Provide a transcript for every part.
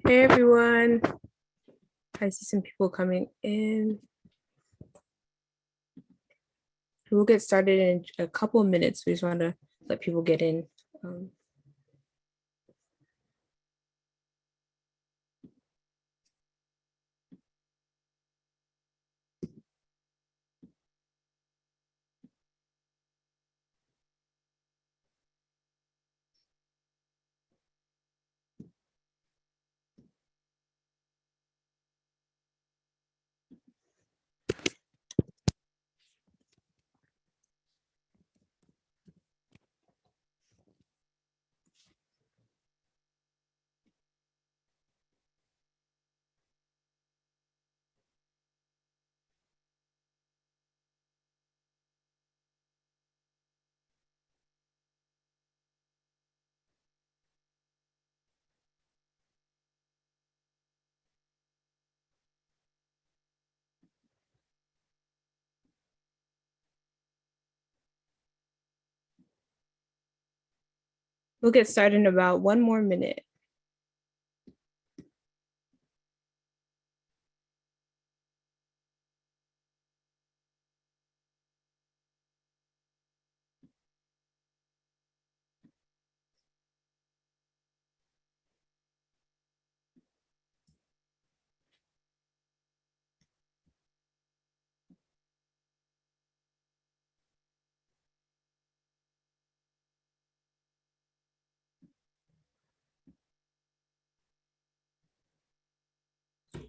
Hey everyone, I see some people coming in. We'll get started in a couple of minutes. We just want to let people get in. We'll get started in about one more minute.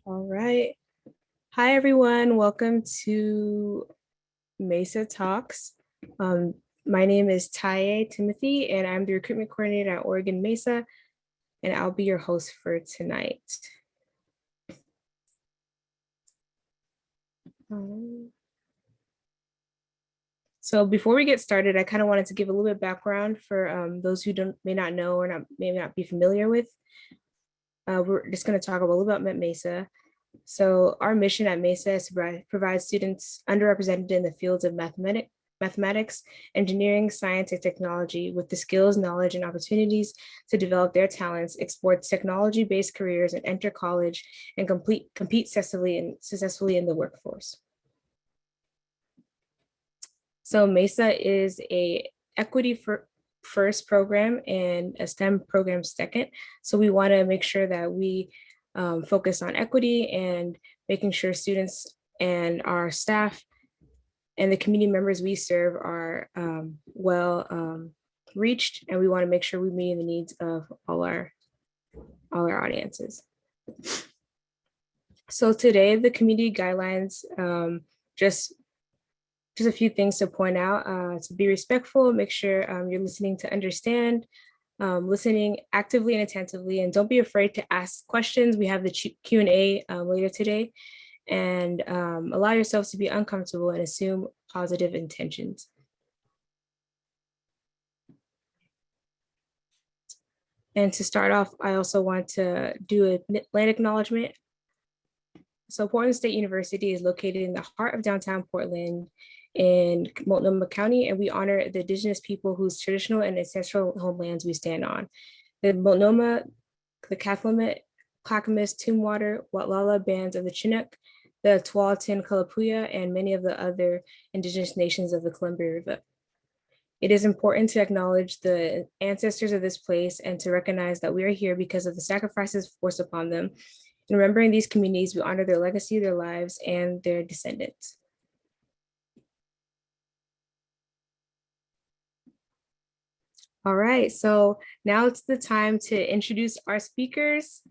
All right. Hi everyone, welcome to MESA Talks. My name is Taye Timothy and I'm the recruitment coordinator at Oregon Mesa, and I'll be your host for tonight. So before we get started, I kind of wanted to give a little bit of background for those who may not know or may not be familiar with. We're just going to talk a little about Mesa. So our mission at Mesa is to provide students underrepresented in the fields of mathematics, engineering, science, and technology with the skills, knowledge, and opportunities to develop their talents, explore technology-based careers, and enter college and compete successfully in the workforce. So Mesa is a equity first program and a STEM program second. So we want to make sure that we focus on equity and making sure students and our staff and the community members we serve are well reached, and we want to make sure we meet the needs of all our audiences. So today, the community guidelines, just a few things to point out. To be respectful, make sure you're listening to understand, listening actively and attentively, and don't be afraid to ask questions. We have the Q&A later today, and allow yourselves to be uncomfortable and assume positive intentions. And to start off, I also want to do a land acknowledgement. So Portland State University is located in the heart of downtown Portland in Multnomah County, and we honor the indigenous people whose traditional and ancestral homelands we stand on. The Multnomah, the Cathlamet, Clackamas, Tumwater, Watlala bands of the Chinook, the Tualatin, Kalapuya, and many of the other indigenous nations of the Columbia River. It is important to acknowledge the ancestors of this place and to recognize that we are here because of the sacrifices forced upon them. In remembering these communities, we honor their legacy, their lives, and their descendants. All right, so now it's the time to introduce our speakers.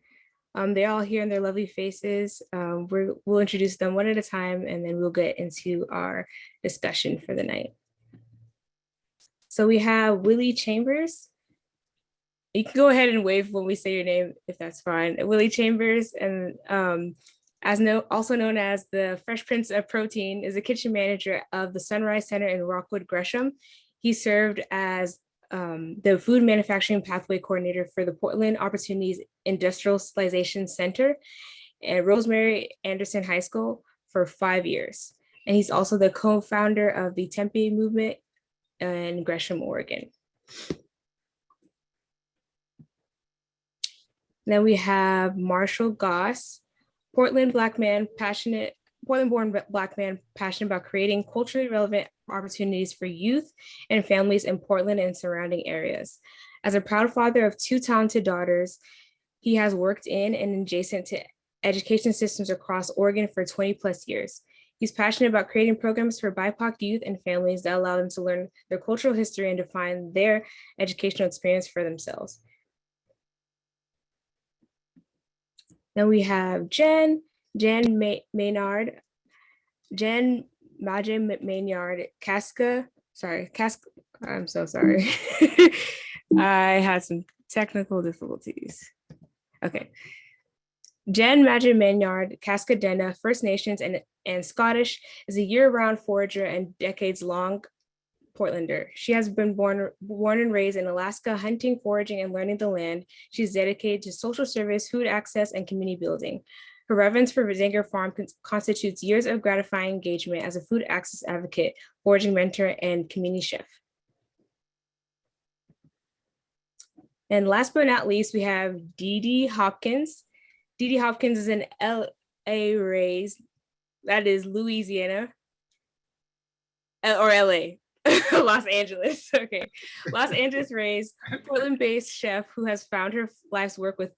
They're all here in their lovely faces. We'll introduce them one at a time, and then we'll get into our discussion for the night. So we have Willie Chambers. You can go ahead and wave when we say your name, if that's fine. Willie Chambers, and also known as the Fresh Prince of Protein, is the kitchen manager of the Sunrise Center in Rockwood, Gresham. He served as the food manufacturing pathway coordinator for the Portland Opportunities Industrialization Center and Rosemary Anderson High School for 5 years. And he's also the co-founder of the Tempe movement in Gresham, Oregon. Then we have Marshall Goss, Portland-born Black man passionate about creating culturally relevant opportunities for youth and families in Portland and surrounding areas. As a proud father of 2 talented daughters, he has worked in and adjacent to education systems across Oregon for 20 plus years. He's passionate about creating programs for BIPOC youth and families that allow them to learn their cultural history and define their educational experience for themselves. Then we have Jan Maynard, I'm so sorry. I had some technical difficulties. Okay. Jan Maynard, Cascadena, First Nations and Scottish, is a year-round forager and decades-long Portlander. She has been born and raised in Alaska, hunting, foraging, and learning the land. She's dedicated to social service, food access, and community building. Her reverence for Zenger Farm constitutes years of gratifying engagement as a food access advocate, foraging mentor, and community chef. And last but not least, we have Dee Dee Hopkins. Dee Dee Hopkins is an LA raised, that is Louisiana, or LA. Los Angeles, okay. Los Angeles raised Portland-based chef who has found her life's work with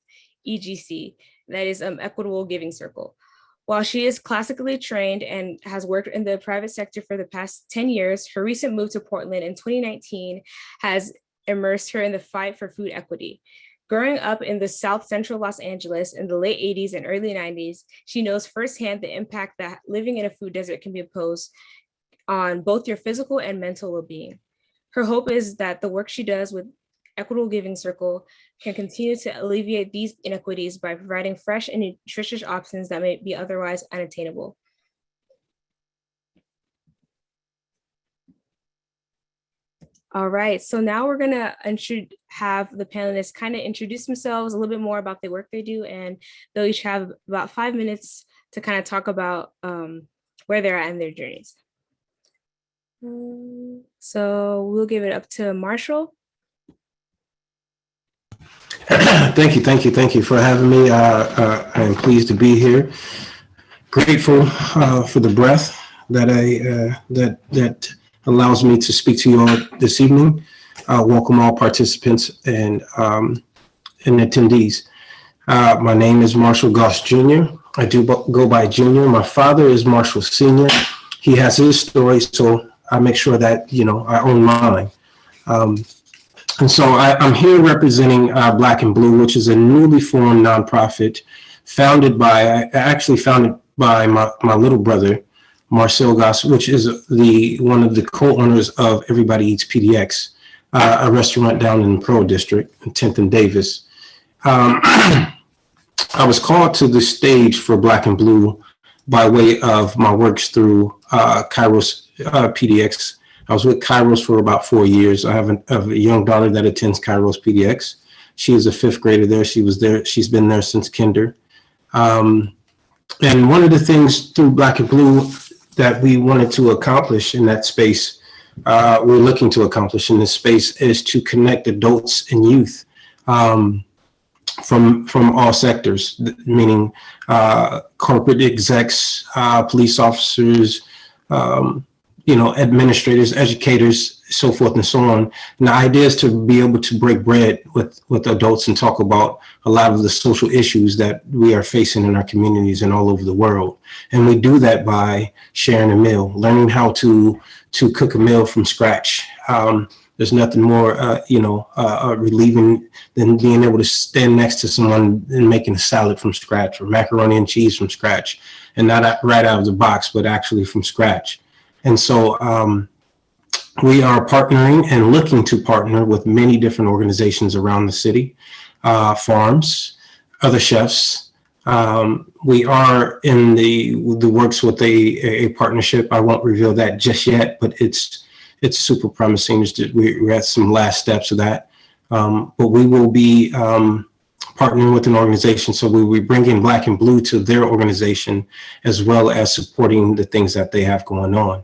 EGC, that is Equitable Giving Circle. While she is classically trained and has worked in the private sector for the past 10 years, her recent move to Portland in 2019 has immersed her in the fight for food equity. Growing up in the South Central Los Angeles in the late 80s and early 90s, she knows firsthand the impact that living in a food desert can be imposed on both your physical and mental well-being. Her hope is that the work she does with Equitable Giving Circle can continue to alleviate these inequities by providing fresh and nutritious options that may be otherwise unattainable. All right, so now we're gonna have the panelists kind of introduce themselves a little bit more about the work they do, and they'll each have about 5 minutes to kind of talk about where they're at in their journeys. So we'll give it up to Marshall. Thank you for having me. I am pleased to be here. Grateful for the breath that that allows me to speak to you all this evening. Welcome all participants and attendees. My name is Marshall Goss Jr. I do go by Junior. My father is Marshall Sr. He has his story, so I make sure that, I own mine. And so I'm here representing Black and Blue, which is a newly formed nonprofit founded by my little brother, Marcel Goss, which is one of the co-owners of Everybody Eats PDX, a restaurant down in the Pearl District in 10th and Davis. I was called to the stage for Black and Blue by way of my works through Kairos PDX. I was with Kairos for about 4 years. I have a young daughter that attends Kairos PDX. She is a 5th grader there. She's been there since kinder. And one of the things through Black and Blue that we wanted to accomplish in that space, we're looking to accomplish in this space, is to connect adults and youth from all sectors, meaning corporate execs, police officers, administrators, educators, so forth and so on. And the idea is to be able to break bread with adults and talk about a lot of the social issues that we are facing in our communities and all over the world. And we do that by sharing a meal, learning how to cook a meal from scratch. There's nothing more, relieving than being able to stand next to someone and making a salad from scratch, or macaroni and cheese from scratch, and not right out of the box, but actually from scratch. And so we are partnering and looking to partner with many different organizations around the city, farms, other chefs. We are in the works with a partnership. I won't reveal that just yet, but it's super promising. We're at some last steps of that. But we will be partnering with an organization. So we will be bringing Black and Blue to their organization, as well as supporting the things that they have going on.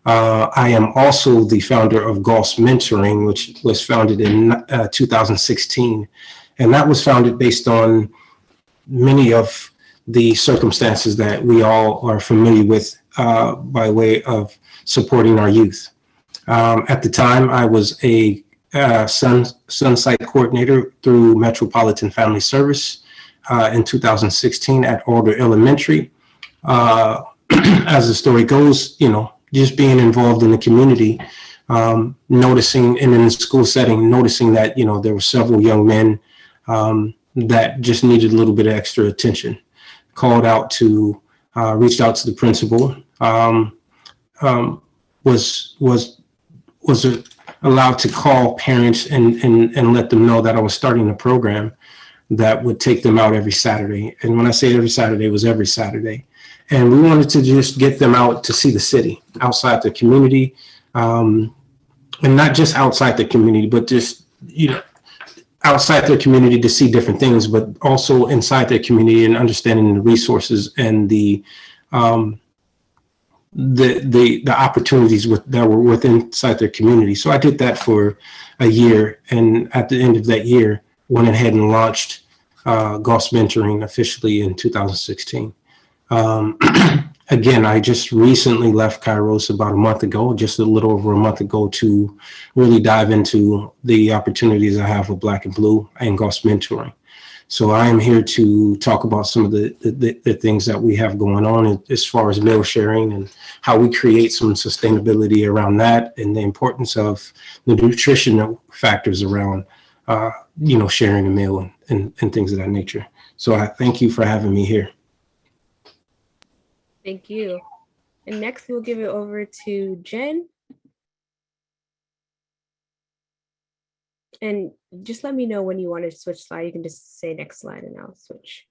I am also the founder of Goss Mentoring, which was founded in 2016. And that was founded based on many of the circumstances that we all are familiar with by way of supporting our youth. At the time, I was a Sun Site coordinator through Metropolitan Family Service in 2016 at Alder Elementary. As the story goes, just being involved in the community, noticing, and in the school setting, noticing that, there were several young men that just needed a little bit of extra attention. Reached out to the principal, was allowed to call parents and let them know that I was starting a program that would take them out every Saturday. And when I say every Saturday, it was every Saturday. And we wanted to just get them out to see the city, outside the community, and not just outside the community, but just, outside their community to see different things, but also inside their community and understanding the resources and the opportunities that were within inside their community. So I did that for a year, and at the end of that year, went ahead and launched Goss Mentoring officially in 2016. Again, I just recently left Kairos about a month ago, just a little over a month ago, to really dive into the opportunities I have with Black and Blue and Goss Mentoring. So I am here to talk about some of the things that we have going on as far as meal sharing and how we create some sustainability around that, and the importance of the nutritional factors around, sharing a meal and things of that nature. So I thank you for having me here. Thank you. And next we'll give it over to Jen. And just let me know when you want to switch slide. You can just say next slide and I'll switch.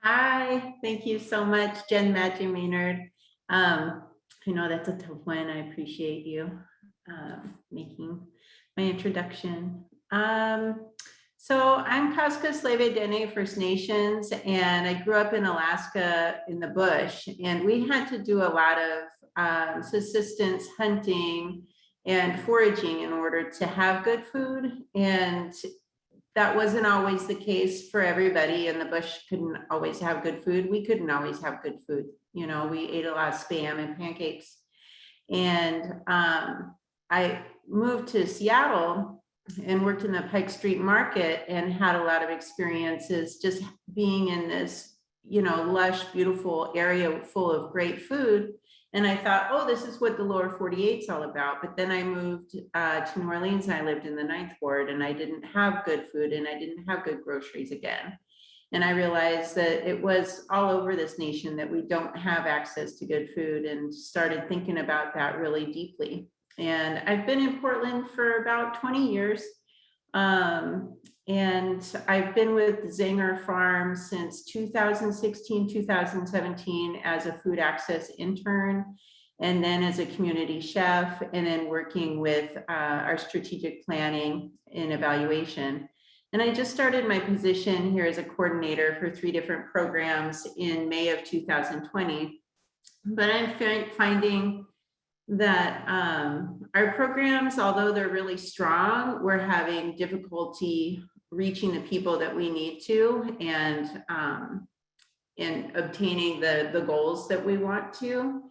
Hi, thank you so much, Jan Maynard. I know that's a tough one. I appreciate you making my introduction. So I'm Kaska Slave Dene First Nations, and I grew up in Alaska in the bush, and we had to do a lot of subsistence hunting and foraging in order to have good food. And that wasn't always the case for everybody, and the bush couldn't always have good food. We couldn't always have good food. We ate a lot of Spam and pancakes. And I moved to Seattle and worked in the Pike Street Market and had a lot of experiences just being in this, lush, beautiful area full of great food. And I thought, oh, this is what the lower 48 is all about. But then I moved to New Orleans, and I lived in the 9th Ward, and I didn't have good food, and I didn't have good groceries again. And I realized that it was all over this nation that we don't have access to good food, and started thinking about that really deeply. And I've been in Portland for about 20 years. And I've been with Zenger Farm since 2016, 2017 as a food access intern, and then as a community chef, and then working with our strategic planning and evaluation. And I just started my position here as a coordinator for 3 different programs in May of 2020. But I'm finding that our programs, although they're really strong, we're having difficulty reaching the people that we need to, and obtaining the goals that we want to.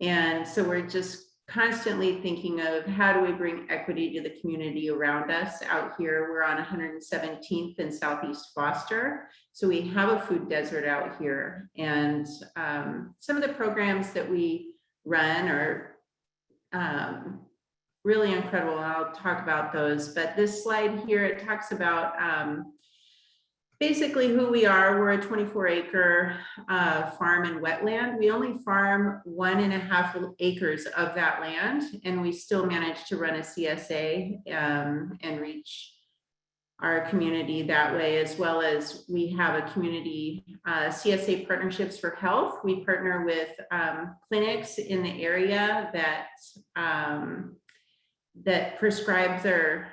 And so we're just constantly thinking of how do we bring equity to the community around us. Out here, we're on 117th and Southeast Foster. So we have a food desert out here. And some of the programs that we run are really incredible. I'll talk about those, but this slide here, it talks about basically who we are. We're a 24-acre farm and wetland. We only farm 1.5 acres of that land, and we still manage to run a CSA and reach our community that way, as well as we have a community CSA partnerships for health. We partner with clinics in the area that prescribe their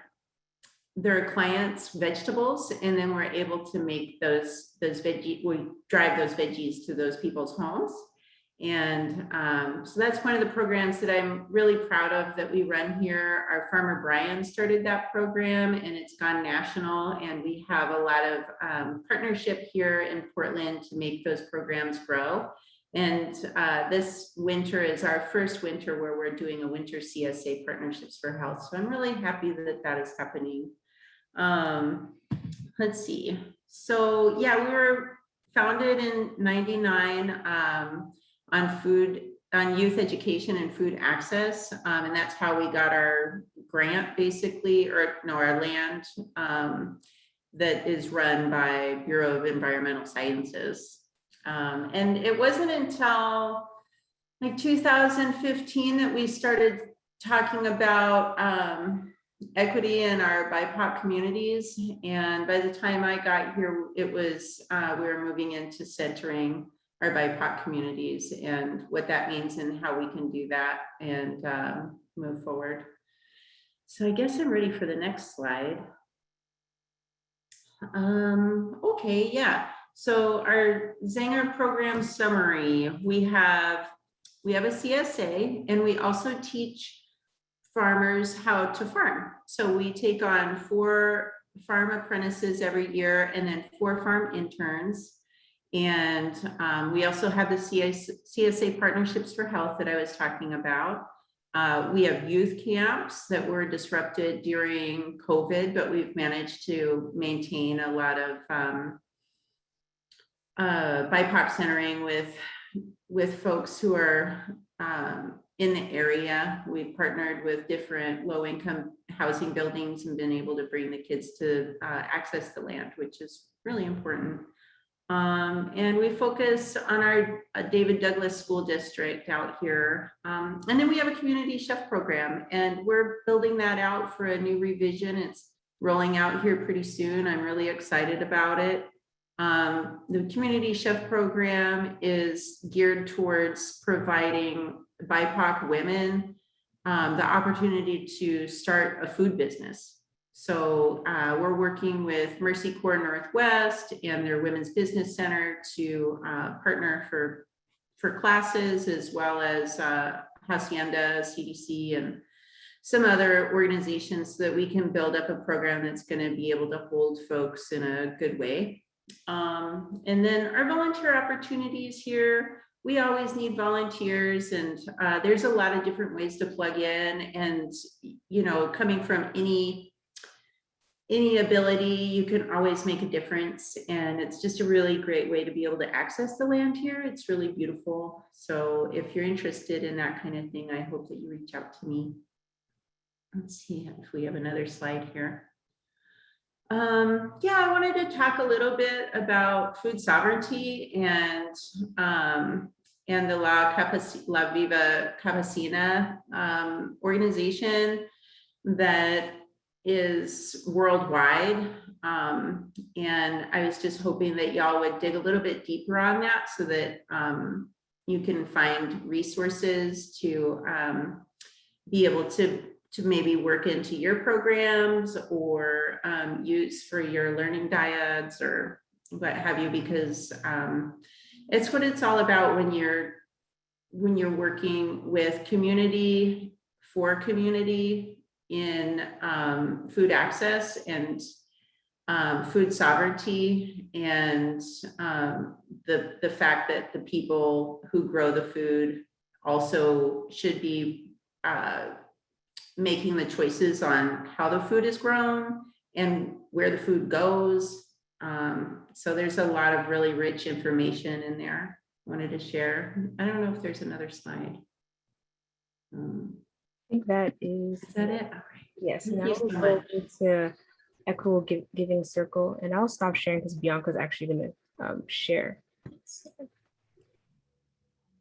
clients vegetables, and then we're able to make those veggies. We drive those veggies to those people's homes. And so that's one of the programs that I'm really proud of that we run here. Our farmer Brian started that program and it's gone national, and we have a lot of partnership here in Portland to make those programs grow. And this winter is our first winter where we're doing a winter CSA Partnerships for Health. So I'm really happy that that is happening. Let's see. So yeah, we were founded in '99 on youth education and food access. And that's how we got our grant basically, or no, our land that is run by Bureau of Environmental Sciences. And it wasn't until like 2015 that we started talking about equity in our BIPOC communities. And by the time I got here, it was, we were moving into centering our BIPOC communities and what that means and how we can do that and move forward. So I guess I'm ready for the next slide. Okay, yeah. So our Zenger program summary, we have a CSA, and we also teach farmers how to farm. So we take on 4 farm apprentices every year and then 4 farm interns. And we also have the CSA Partnerships for Health that I was talking about. We have youth camps that were disrupted during COVID, but we've managed to maintain a lot of BIPOC centering with folks who are in the area. We've partnered with different low-income housing buildings and been able to bring the kids to access the land, which is really important. And we focus on our David Douglas School District out here. And then we have a community chef program, and we're building that out for a new revision. It's rolling out here pretty soon. I'm really excited about it. The community chef program is geared towards providing BIPOC women the opportunity to start a food business. So we're working with Mercy Corps Northwest and their Women's Business Center to partner for classes, as well as Hacienda, CDC, and some other organizations so that we can build up a program that's going to be able to hold folks in a good way. And then our volunteer opportunities here, we always need volunteers, and there's a lot of different ways to plug in, and you know, coming from any ability, you can always make a difference, and it's just a really great way to be able to access the land here. It's really beautiful. So if you're interested in that kind of thing, I hope that you reach out to me. Let's see if we have another slide here. Yeah, I wanted to talk a little bit about food sovereignty and the La Viva Campesina organization that is worldwide. And I was just hoping that y'all would dig a little bit deeper on that so that you can find resources to be able to maybe work into your programs or use for your learning dyads or what have you, because it's what it's all about when you're working with community for community in food access and food sovereignty, and the fact that the people who grow the food also should be making the choices on how the food is grown and where the food goes. So there's a lot of really rich information in there I wanted to share. I don't know if there's another slide. I think that is that it? All right. Yes, Thank now you so we'll go much. into Equitable Giving Circle, and I'll stop sharing because Bianca's actually going to share.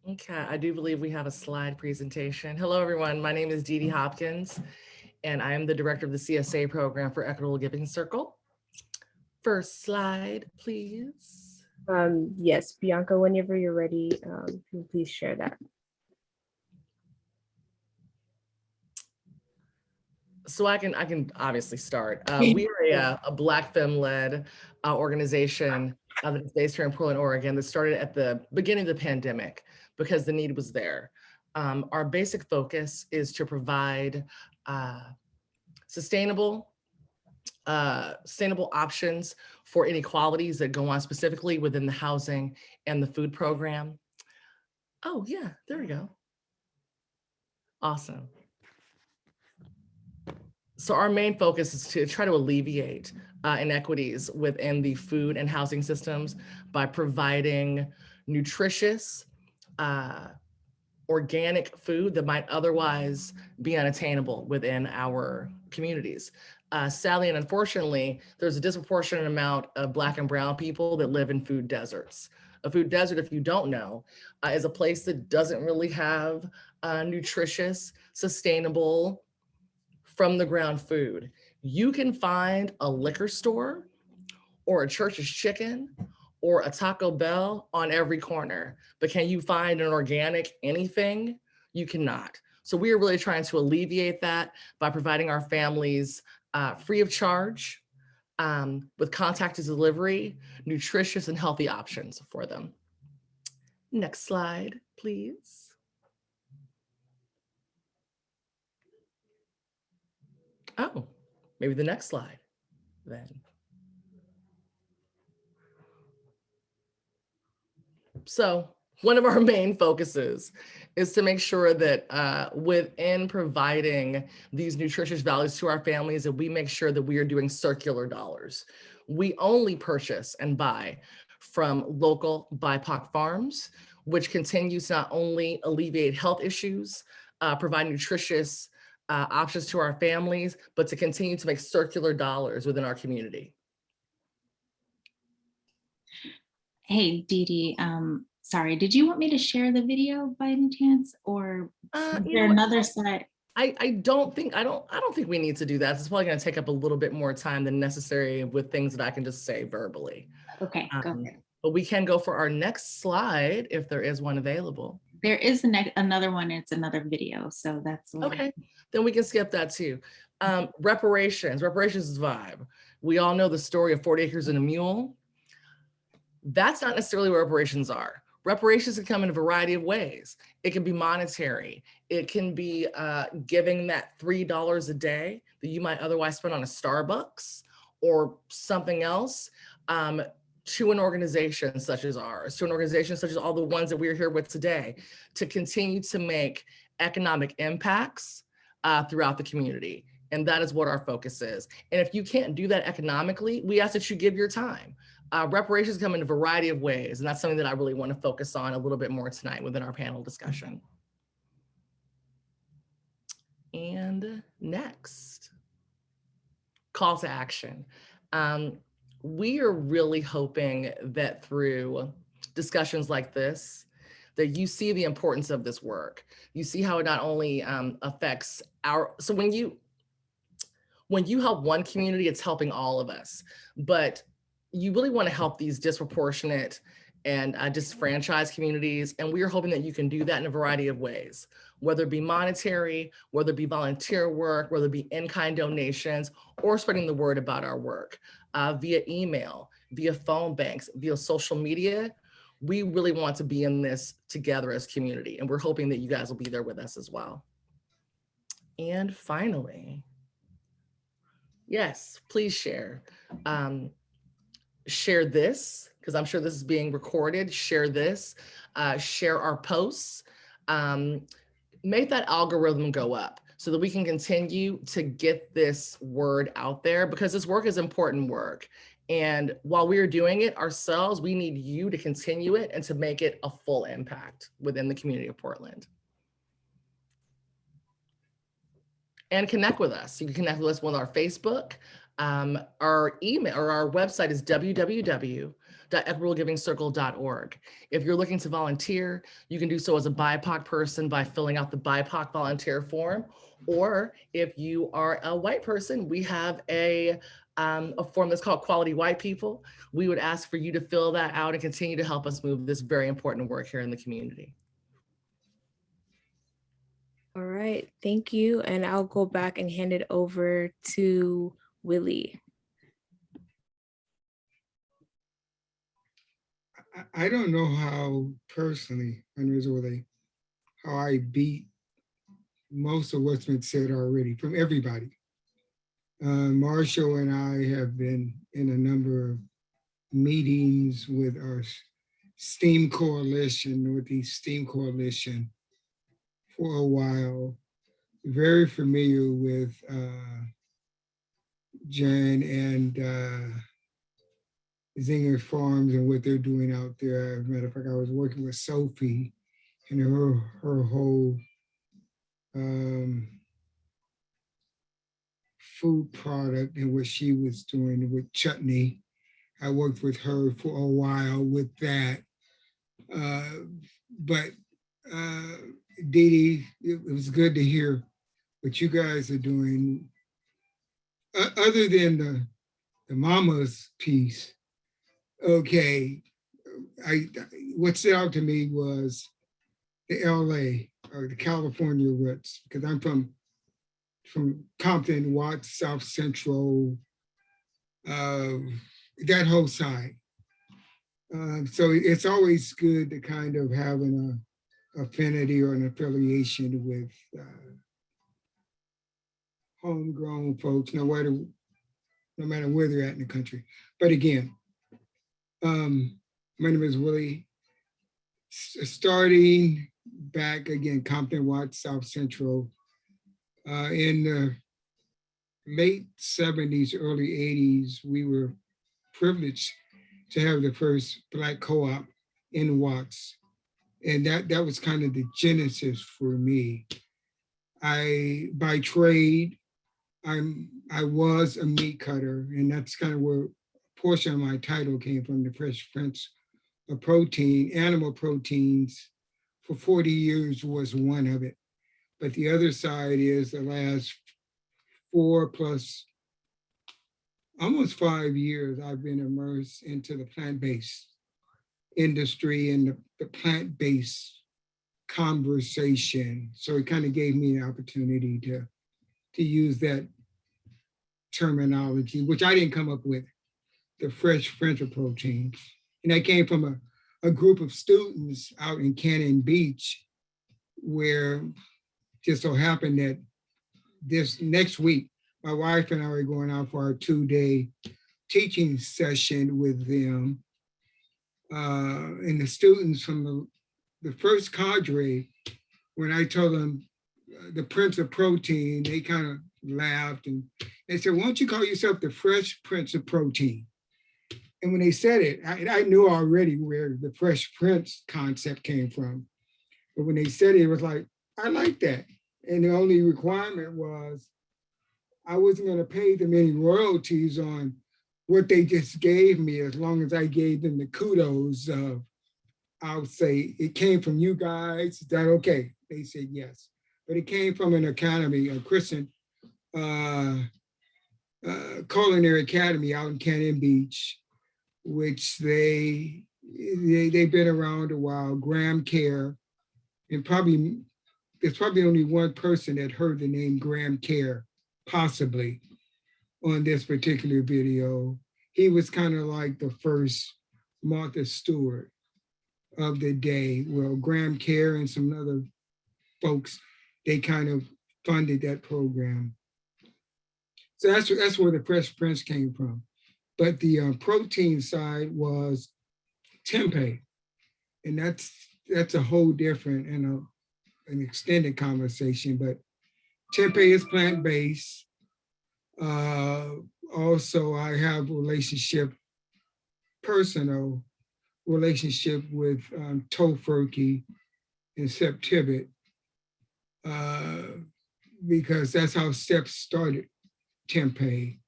Okay, I do believe we have a slide presentation. Hello, everyone. My name is Dee Dee Hopkins, and I am the director of the CSA program for Equitable Giving Circle. First slide, please. Yes, Bianca, whenever you're ready, can you please share that. So I can obviously start. We are a Black femme-led organization that is based here in Portland, Oregon, that started at the beginning of the pandemic. because the need was there. Our basic focus is to provide sustainable options for inequalities that go on specifically within the housing and the food program. Oh yeah, there we go. Awesome. So our main focus is to try to alleviate inequities within the food and housing systems by providing nutritious, organic food that might otherwise be unattainable within our communities. Sadly and unfortunately, there's a disproportionate amount of Black and brown people that live in food deserts. A food desert, if you don't know, is a place that doesn't really have nutritious, sustainable, from the ground food. You can find a liquor store or a Church's Chicken or a Taco Bell on every corner, but can you find an organic anything? You cannot. So we are really trying to alleviate that by providing our families free of charge, with contactless delivery, nutritious and healthy options for them. Next slide, please. Oh, maybe the next slide then. So one of our main focuses is to make sure that within providing these nutritious values to our families, that we make sure that we are doing circular dollars. We only purchase and buy from local BIPOC farms, which continues to not only alleviate health issues, provide nutritious options to our families, but to continue to make circular dollars within our community. Hey, Dee Dee, sorry, did you want me to share the video by any chance, or is there another slide? I don't think we need to do that. It's probably going to take up a little bit more time than necessary with things that I can just say verbally. Okay, go ahead. But we can go for our next slide if there is one available. There is another one. It's another video, so that's okay. Then we can skip that too. Reparations is vibe. We all know the story of 40 Acres and a Mule. That's not necessarily what reparations are. Reparations can come in a variety of ways. It can be monetary. It can be giving that $3 a day that you might otherwise spend on a Starbucks or something else to an organization such as ours, to an organization such as all the ones that we're here with today, to continue to make economic impacts throughout the community. And that is what our focus is. And if you can't do that economically, we ask that you give your time. Reparations come in a variety of ways, and that's something that I really want to focus on a little bit more tonight within our panel discussion. And next, call to action. We are really hoping that through discussions like this, that you see the importance of this work. You see how it not only affects so when you help one community, it's helping all of us, but you really want to help these disproportionate and disfranchised communities. And we are hoping that you can do that in a variety of ways, whether it be monetary, whether it be volunteer work, whether it be in-kind donations, or spreading the word about our work via email, via phone banks, via social media. We really want to be in this together as community. And we're hoping that you guys will be there with us as well. And finally, yes, please share. Share this, because I'm sure this is being recorded. Share this, share our posts. Make that algorithm go up so that we can continue to get this word out there, because this work is important work. And while we're doing it ourselves, we need you to continue it and to make it a full impact within the community of Portland. And connect with us. You can connect with us on our Facebook. Our email or our website is www.equitablegivingcircle.org. If you're looking to volunteer, you can do so as a BIPOC person by filling out the BIPOC volunteer form. Or if you are a white person, we have a form that's called Quality White People. We would ask for you to fill that out and continue to help us move this very important work here in the community. All right, thank you. And I'll go back and hand it over to Willie. I don't know how personally, how I beat most of what's been said already from everybody. Marshall and I have been in a number of meetings with our STEAM coalition, Northeast STEAM Coalition, for a while. Very familiar with Jan and Zenger Farms and what they're doing out there. As a matter of fact, I was working with Sophie and her whole food product and what she was doing with chutney. I worked with her for a while with that. But Dee Dee, it was good to hear what you guys are doing. Other than the mama's piece, okay, what stood out to me was the LA or the California roots, because I'm from Compton, Watts, South Central, that whole side. So it's always good to kind of have an affinity or an affiliation with homegrown folks, no matter where they're at in the country. But again, my name is Willie. Starting back again, Compton, Watts, South Central, in the late 70s, early 80s, we were privileged to have the first Black co-op in Watts. And that was kind of the genesis for me. By trade, I was a meat cutter, and that's kind of where a portion of my title came from, the Fresh Prince of Protein. Animal proteins for 40 years was one of it. But the other side is the last 4 plus, almost 5 years, I've been immersed into the plant-based industry and the plant-based conversation. So it kind of gave me an opportunity to use that terminology, which I didn't come up with, the Fresh Prince of Protein. And that came from a group of students out in Cannon Beach, where just so happened that this next week, my wife and I are going out for our 2-day teaching session with them. And the students from the first cadre, when I told them the Prince of Protein, they kind of laughed and they said, "Why don't you call yourself the Fresh Prince of Protein?" And when they said it, I knew already where the Fresh Prince concept came from. But when they said it was like, I like that. And the only requirement was I wasn't going to pay them any royalties on what they just gave me, as long as I gave them the kudos of, I would say, it came from you guys. Is that okay? They said yes. But it came from an academy, a Christian culinary academy out in Cannon Beach, which they've been around a while. Graham Care, and there's probably only one person that heard the name Graham Care, possibly, on this particular video. He was kind of like the first Martha Stewart of the day. Well, Graham Care and some other folks, they kind of funded that program. So that's where the Fresh Prince came from. But the protein side was tempeh, and that's a whole different and an extended conversation. But tempeh is plant-based. Also, I have personal relationship with Tofurkey and Septibet, because that's how Sep started tempeh.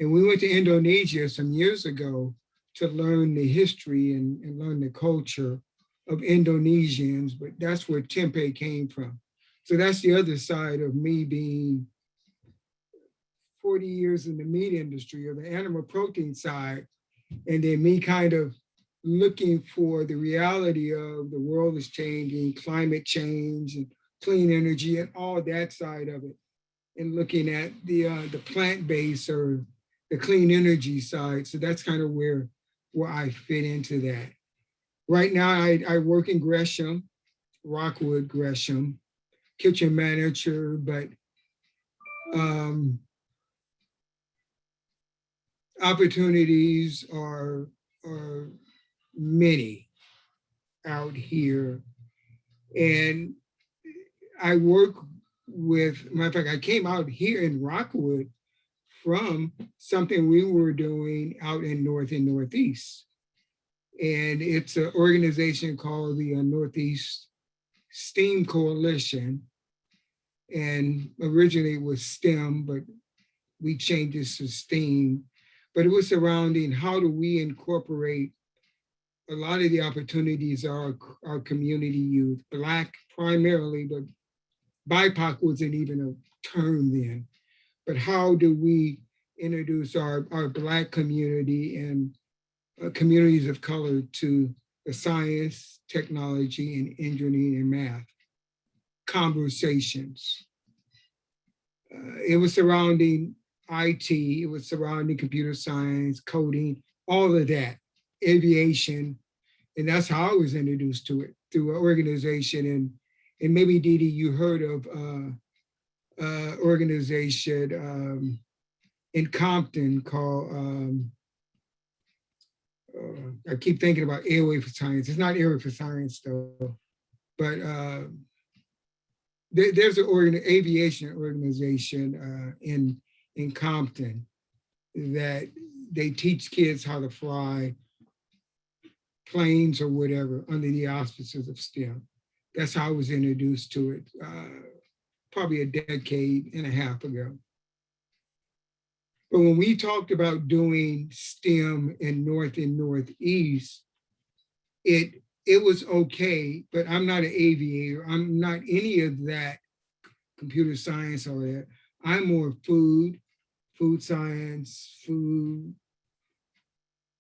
And we went to Indonesia some years ago to learn the history and learn the culture of Indonesians, but that's where tempeh came from. So that's the other side of me being 40 years in the meat industry, or the animal protein side, and then me kind of looking for the reality of the world is changing, climate change and clean energy and all that side of it, and looking at the plant-based or the clean energy side. So that's kind of where I fit into that. Right now, I work in Gresham, Rockwood, Gresham, kitchen manager, but opportunities are many out here. And I work with, matter of fact, I came out here in Rockwood from something we were doing out in North and Northeast. And it's an organization called the Northeast STEAM Coalition. And originally it was STEM, but we changed it to STEAM. But it was surrounding how do we incorporate a lot of the opportunities our community youth, Black primarily, but BIPOC wasn't even a term then. But how do we introduce our Black community and communities of color to the science, technology, and engineering and math conversations? It was surrounding IT, it was surrounding computer science, coding, all of that, aviation. And that's how I was introduced to it, through an organization. And maybe Dee Dee, you heard of organization in Compton called, I keep thinking about Airway for Science. It's not Airway for Science though, but there's an aviation organization in Compton that they teach kids how to fly planes or whatever under the auspices of STEM. That's how I was introduced to it, probably a decade and a half ago. But when we talked about doing STEM in North and Northeast, it was okay, but I'm not an aviator. I'm not any of that, computer science or that. I'm more food science, food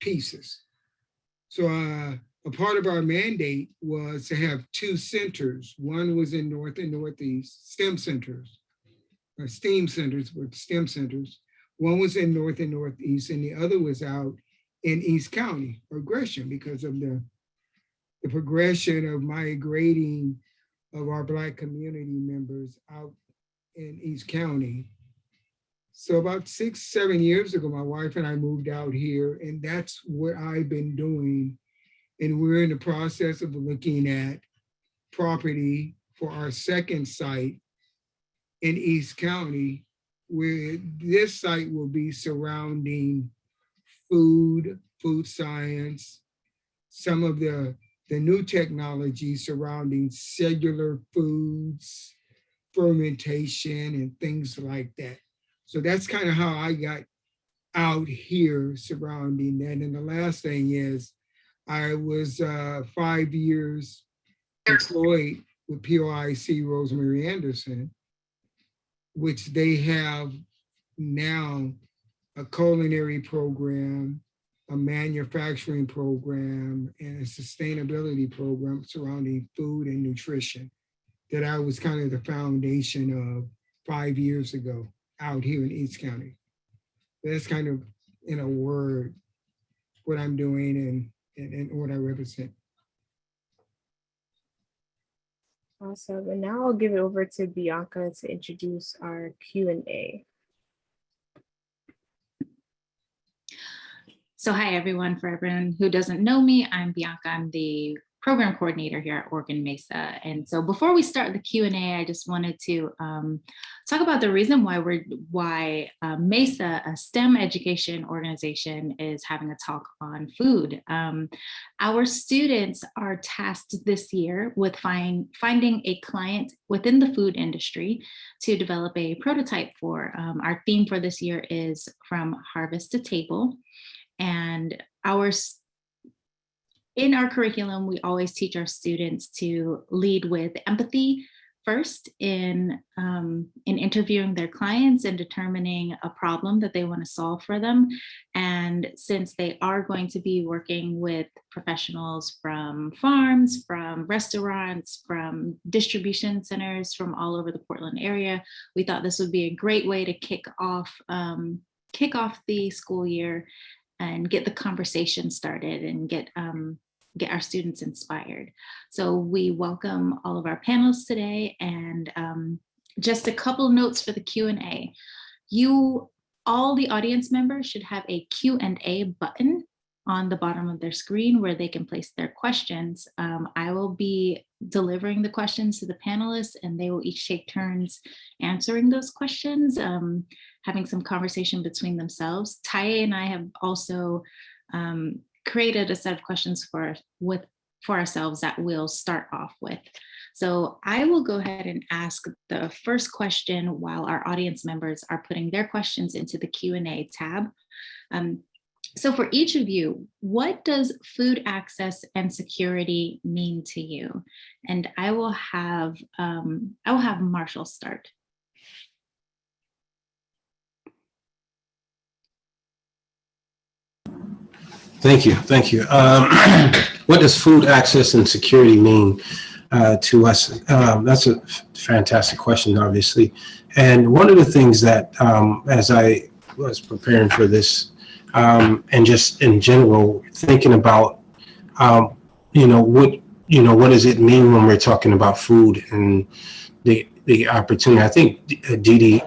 pieces. So a part of our mandate was to have two centers. One was in North and Northeast, STEM centers, or STEAM centers, but STEM centers. One was in North and Northeast, and the other was out in East County or Gresham because of the progression of migrating of our Black community members out in East County. So about 6, 7 years ago, my wife and I moved out here, and that's what I've been doing. And we're in the process of looking at property for our second site in East County, where this site will be surrounding food science, some of the new technology surrounding cellular foods, fermentation, and things like that. So that's kind of how I got out here surrounding that. And the last thing is, I was 5 years employed with POIC Rosemary Anderson, which they have now a culinary program, a manufacturing program, and a sustainability program surrounding food and nutrition that I was kind of the foundation of 5 years ago out here in East County. That's kind of, in a word, what I'm doing and what I represent. Awesome. And now I'll give it over to Bianca to introduce our Q&A. So hi, everyone. For everyone who doesn't know me, I'm Bianca. I'm the program coordinator here at Oregon Mesa. And so before we start the Q&A, I just wanted to talk about the reason why Mesa, a STEM education organization, is having a talk on food. Our students are tasked this year with finding a client within the food industry to develop a prototype for. Our theme for this year is From Harvest to Table. And in our curriculum, we always teach our students to lead with empathy first in interviewing their clients and determining a problem that they want to solve for them. And since they are going to be working with professionals from farms, from restaurants, from distribution centers from all over the Portland area, we thought this would be a great way to kick off the school year and get the conversation started and get get our students inspired. So we welcome all of our panelists today, and just a couple notes for the Q&A. All the audience members should have a Q&A button on the bottom of their screen where they can place their questions. I will be delivering the questions to the panelists, and they will each take turns answering those questions, having some conversation between themselves. Taye and I have also created a set of questions for ourselves that we'll start off with. So I will go ahead and ask the first question while our audience members are putting their questions into the Q&A tab. So for each of you, what does food access and security mean to you? And I will have Marshall start. Thank you. What does food access and security mean to us? That's a fantastic question, obviously. And one of the things that, as I was preparing for this, and just in general, thinking about, what does it mean when we're talking about food and the opportunity? I think Dee Dee,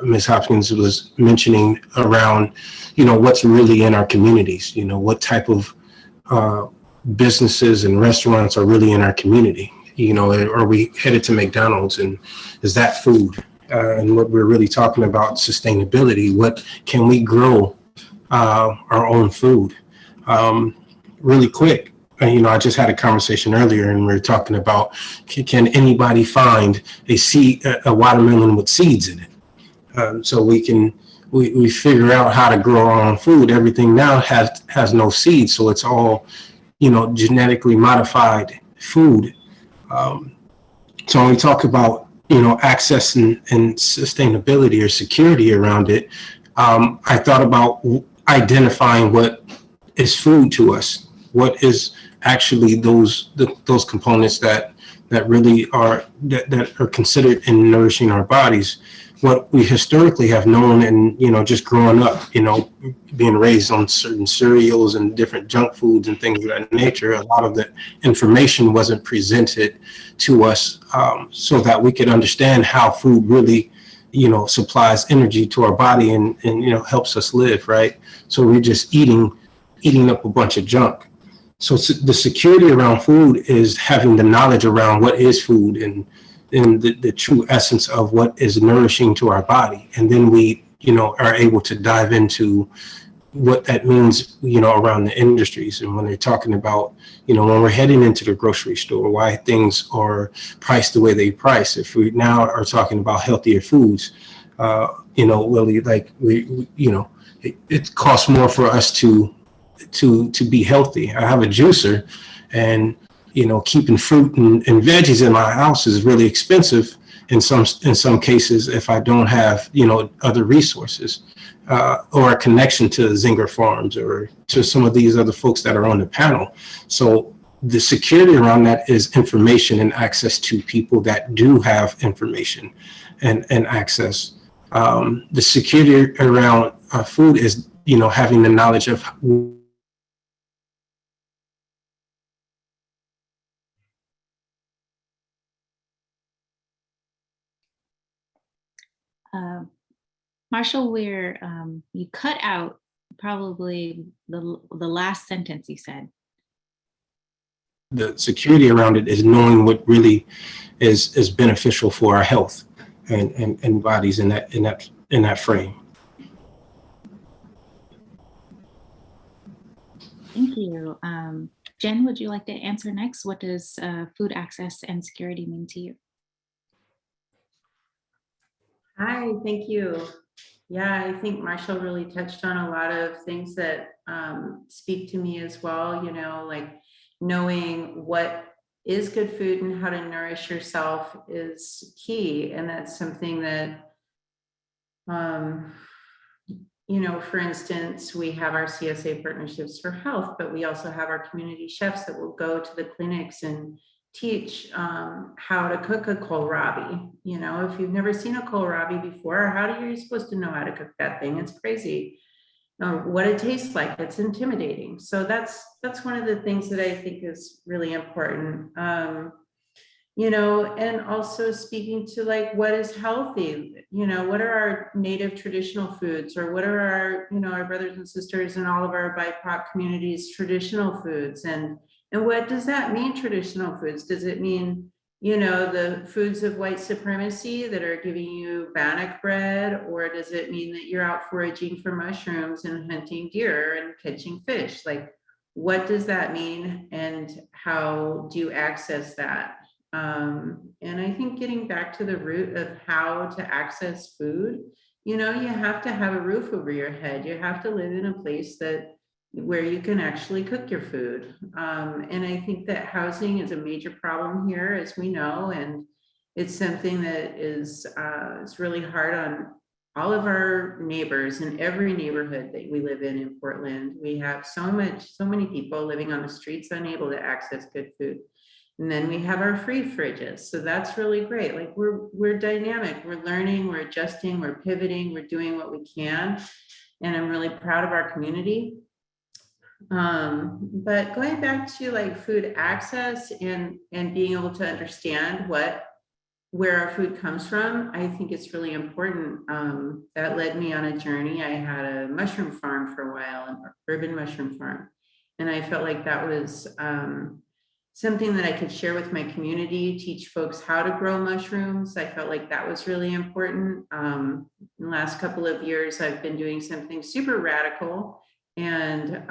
Ms. Hopkins was mentioning around, what's really in our communities, what type of businesses and restaurants are really in our community. Are we headed to McDonald's, and is that food? And what we're really talking about, sustainability, what can we grow our own food? Really quick, I just had a conversation earlier, and we were talking about, can anybody find a watermelon with seeds in it? So we figure out how to grow our own food. Everything now has no seeds, so it's all, genetically modified food. So when we talk about, access and sustainability or security around it, I thought about identifying what is food to us. What is actually those components that really are that are considered in nourishing our bodies. What we historically have known, and just growing up, being raised on certain cereals and different junk foods and things of that nature, a lot of the information wasn't presented to us, so that we could understand how food really, supplies energy to our body and helps us live, right? So we're just eating up a bunch of junk. So the security around food is having the knowledge around what is food and the true essence of what is nourishing to our body. And then we, are able to dive into what that means, around the industries. And when they're talking about, when we're heading into the grocery store, why things are priced the way they price. If we now are talking about healthier foods, Willie, like it costs more for us to be healthy. I have a juicer, and keeping fruit and veggies in my house is really expensive in some cases if I don't have other resources or a connection to Zenger farms or to some of these other folks that are on the panel. So the security around that is information and access to people that do have information and access. The security around food is having the knowledge of Marshall, you cut out probably the last sentence you said. The security around it is knowing what really is beneficial for our health and bodies in that frame. Thank you. Jen, would you like to answer next? What does food access and security mean to you? Hi, thank you. Yeah, I think Marshall really touched on a lot of things that speak to me as well, like knowing what is good food and how to nourish yourself is key. And that's something that, for instance, we have our CSA partnerships for health, but we also have our community chefs that will go to the clinics and teach how to cook a kohlrabi. If you've never seen a kohlrabi before, how are you supposed to know how to cook that thing? It's crazy. what it tastes like. It's intimidating. So that's one of the things that I think is really important. You know, and also speaking to like what is healthy, you know, what are our native traditional foods, or what are our, you know, our brothers and sisters in all of our BIPOC communities traditional foods, and what does that mean, traditional foods? Does it mean, you know, the foods of white supremacy that are giving you bannock bread, or does it mean that you're out foraging for mushrooms and hunting deer and catching fish? Like, what does that mean, and how do you access that? And I think getting back to the root of how to access food, you know, you have to have a roof over your head. You have to live in a place that where you can actually cook your food. And I think that housing is a major problem here, as we know, and it's something that is it's really hard on all of our neighbors in every neighborhood that we live in Portland. We have so many people living on the streets unable to access good food. And then we have our free fridges. So that's really great. Like we're dynamic, we're learning, we're adjusting, we're pivoting, we're doing what we can. And I'm really proud of our community. But going back to like food access and being able to understand where our food comes from, I think it's really important. That led me on a journey. I had a mushroom farm for a while, an urban mushroom farm. And I felt like that was something that I could share with my community, teach folks how to grow mushrooms. I felt like that was really important. In the last couple of years, I've been doing something super radical and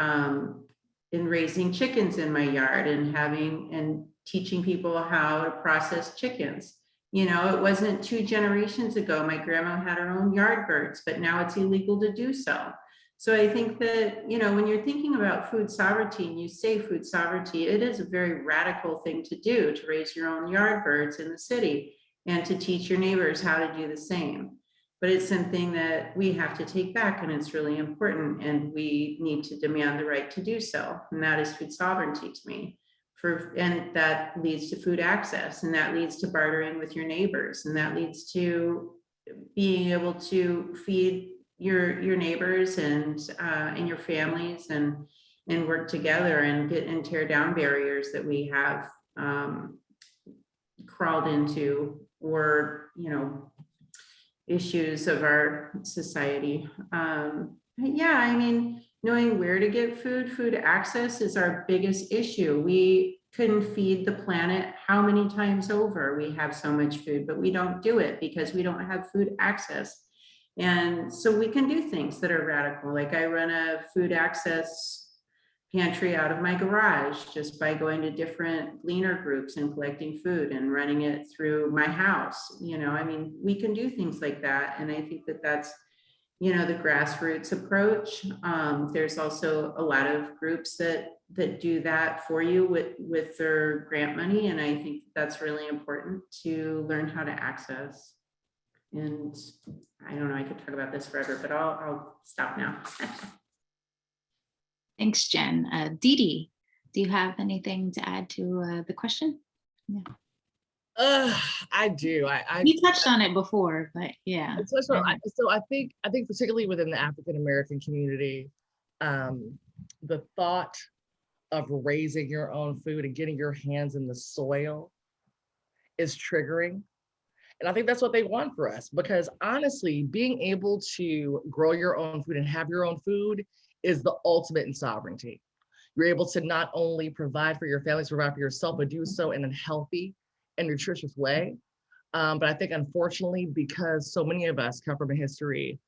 in raising chickens in my yard and teaching people how to process chickens. You know, it wasn't 2 generations ago, my grandma had her own yard birds, but now it's illegal to do so. So I think that, you know, when you're thinking about food sovereignty and you say food sovereignty, it is a very radical thing to do, to raise your own yard birds in the city and to teach your neighbors how to do the same. But it's something that we have to take back, and it's really important, and we need to demand the right to do so. And that is food sovereignty to me. And that leads to food access, and that leads to bartering with your neighbors, and that leads to being able to feed your neighbors and your families and work together and tear down barriers that we have crawled into, or, you know, issues of our society. Yeah, I mean, knowing where to get food access is our biggest issue. We couldn't feed the planet how many times over. We have so much food, but we don't do it because we don't have food access. And so we can do things that are radical. Like I run a food access pantry out of my garage just by going to different gleaner groups and collecting food and running it through my house. You know, I mean, we can do things like that. And I think that that's, you know, the grassroots approach. There's also a lot of groups that do that for you with their grant money. And I think that's really important to learn how to access. And I don't know, I could talk about this forever, but I'll stop now. Thanks, Jen. Dee Dee, do you have anything to add to the question? Yeah. I do. You touched on it before, but yeah. So I think particularly within the African American community, the thought of raising your own food and getting your hands in the soil is triggering. And I think that's what they want for us, because honestly, being able to grow your own food and have your own food is the ultimate in sovereignty. You're able to not only provide for your families, provide for yourself, but do so in a healthy and nutritious way. But I think unfortunately, because so many of us come from a history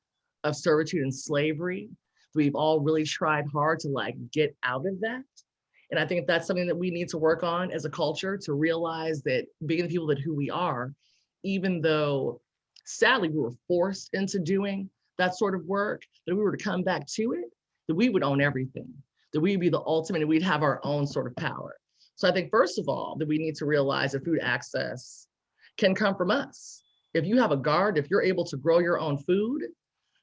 of servitude and slavery, we've all really tried hard to like get out of that. And I think that's something that we need to work on as a culture, to realize that being the people that who we are, even though sadly we were forced into doing that sort of work, that we were to come back to it, that we would own everything, that we'd be the ultimate, and we'd have our own sort of power. So I think first of all, that we need to realize that food access can come from us. If you have a garden, if you're able to grow your own food,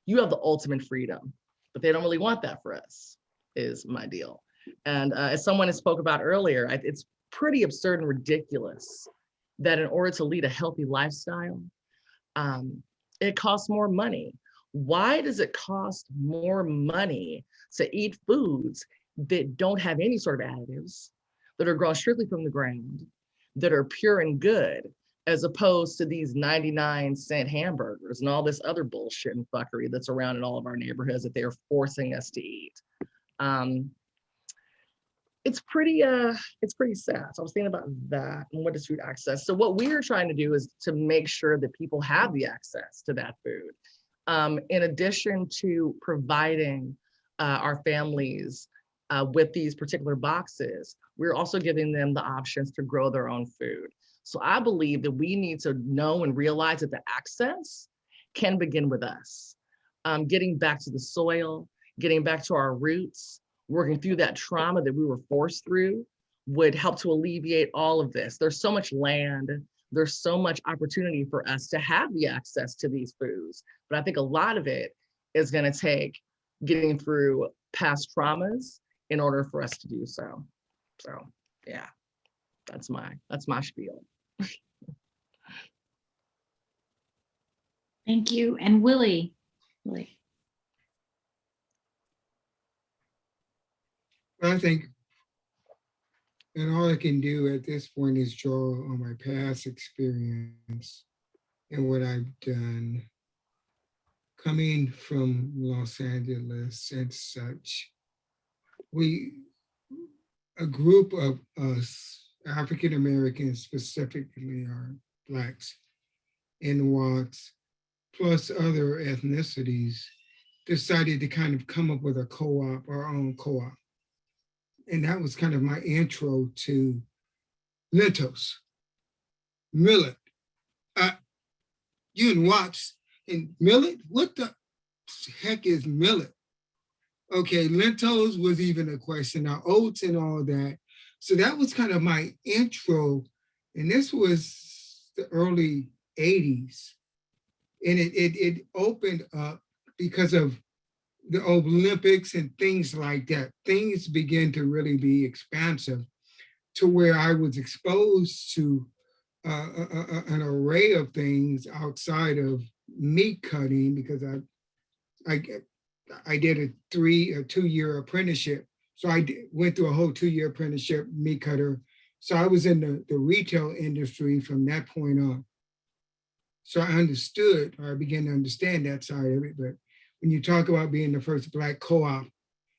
you have the ultimate freedom. But they don't really want that for us, is my deal. And as someone has spoke about earlier, it's pretty absurd and ridiculous that in order to lead a healthy lifestyle, it costs more money, Why does it cost more money to eat foods that don't have any sort of additives, that are grown strictly from the ground, that are pure and good, as opposed to these 99-cent hamburgers and all this other bullshit and fuckery that's around in all of our neighborhoods that they're forcing us to eat? It's pretty sad. So I was thinking about that and what is food access. So what we are trying to do is to make sure that people have the access to that food. In addition to providing our families with these particular boxes, we're also giving them the options to grow their own food. So I believe that we need to know and realize that the access can begin with us. Getting back to the soil, getting back to our roots, working through that trauma that we were forced through would help to alleviate all of this. There's so much land, there's so much opportunity for us to have the access to these foods. But I think a lot of it is going to take getting through past traumas in order for us to do so. So yeah, that's my spiel. Thank you. And Willie. I think, and all I can do at this point is draw on my past experience and what I've done coming from Los Angeles and such. A group of us, African Americans specifically, are Blacks and Wots, plus other ethnicities, decided to kind of come up with a co-op, our own co-op. And that was kind of my intro to lentils, millet. You and Watts and millet? What the heck is millet? Okay, lentils was even a question, now oats and all that. So that was kind of my intro. And this was the early 80s. And it opened up because of the Olympics and things like that. Things began to really be expansive to where I was exposed to an array of things outside of meat cutting, because I did a 2-year apprenticeship. So I went through a whole 2-year apprenticeship, meat cutter. So I was in the retail industry from that point on. So I began to understand that side of it. But when you talk about being the first Black co-op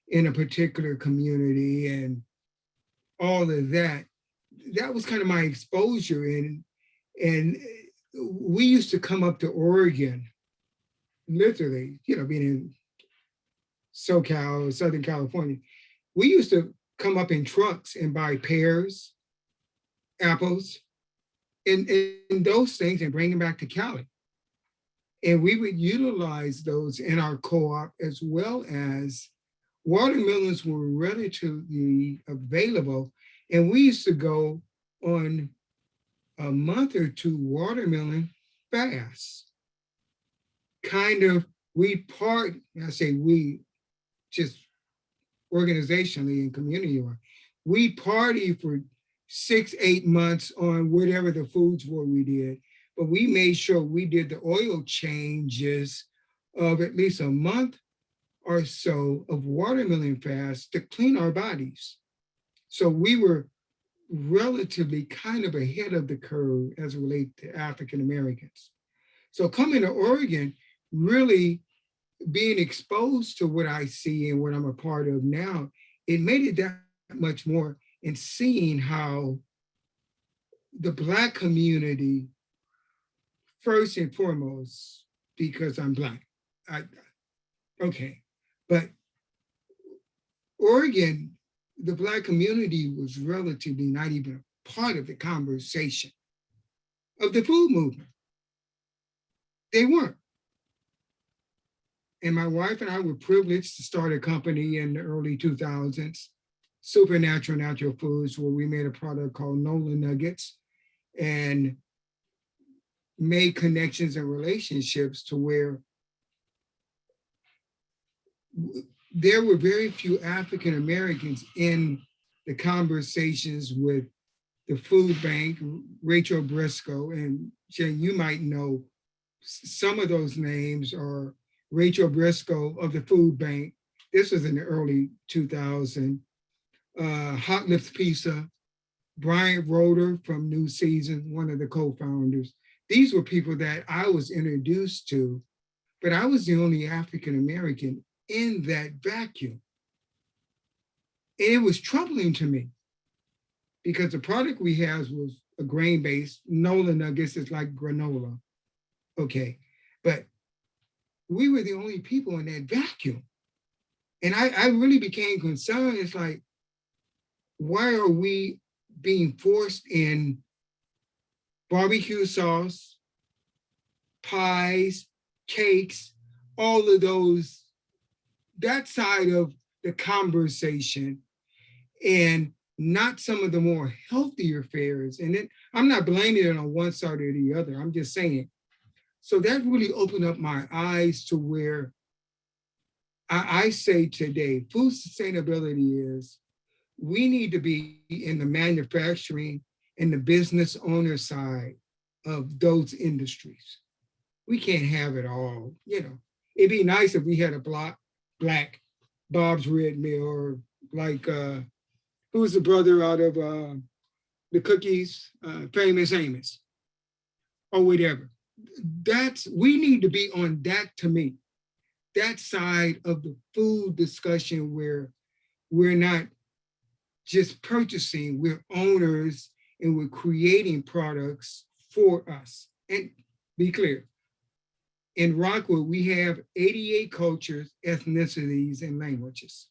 in a particular community and all of that, that was kind of my exposure. And we used to come up to Oregon, literally, being in SoCal, Southern California. We used to come up in trucks and buy pears, apples, and those things and bring them back to Cali. And we would utilize those in our co-op, as well as watermelons were relatively available. And we used to go on a month or two watermelon fast. I say we, just organizationally and community, we party for 6-8 months on whatever the foods were we did. But we made sure we did the oil changes of at least a month or so of watermelon fast to clean our bodies. So we were relatively kind of ahead of the curve as it relates to African Americans. So coming to Oregon, really being exposed to what I see and what I'm a part of now, it made it that much more, in seeing how the Black community, first and foremost, because I'm Black, but Oregon, the Black community was relatively not even a part of the conversation of the food movement. They weren't. And my wife and I were privileged to start a company in the early 2000s, Supernatural Natural Foods, where we made a product called Nola Nuggets and made connections and relationships to where there were very few African Americans in the conversations with the food bank, Rachel Briscoe, and Jen, you might know some of those names, or Rachel Briscoe of the Food Bank. This was in the early 2000s. Hot Lips Pizza, Bryant Roeder from New Season, one of the co-founders. These were people that I was introduced to, but I was the only African-American in that vacuum. And it was troubling to me because the product we had was a grain-based. Nola nuggets is like granola. Okay, but we were the only people in that vacuum. And I really became concerned. It's like, why are we being forced in barbecue sauce, pies, cakes, all of those, that side of the conversation, and not some of the more healthier fares. And I'm not blaming it on one side or the other. I'm just saying. So that really opened up my eyes to where I say today, food sustainability is, we need to be in the manufacturing and the business owner side of those industries. We can't have it all, you know. It'd be nice if we had a black Bob's Red Mill, or like, who's the brother out of the cookies, Famous Amos, or whatever. We need to be on that, to me, that side of the food discussion where we're not just purchasing, we're owners and we're creating products for us. And be clear, in Rockwood, we have 88 cultures, ethnicities, and languages.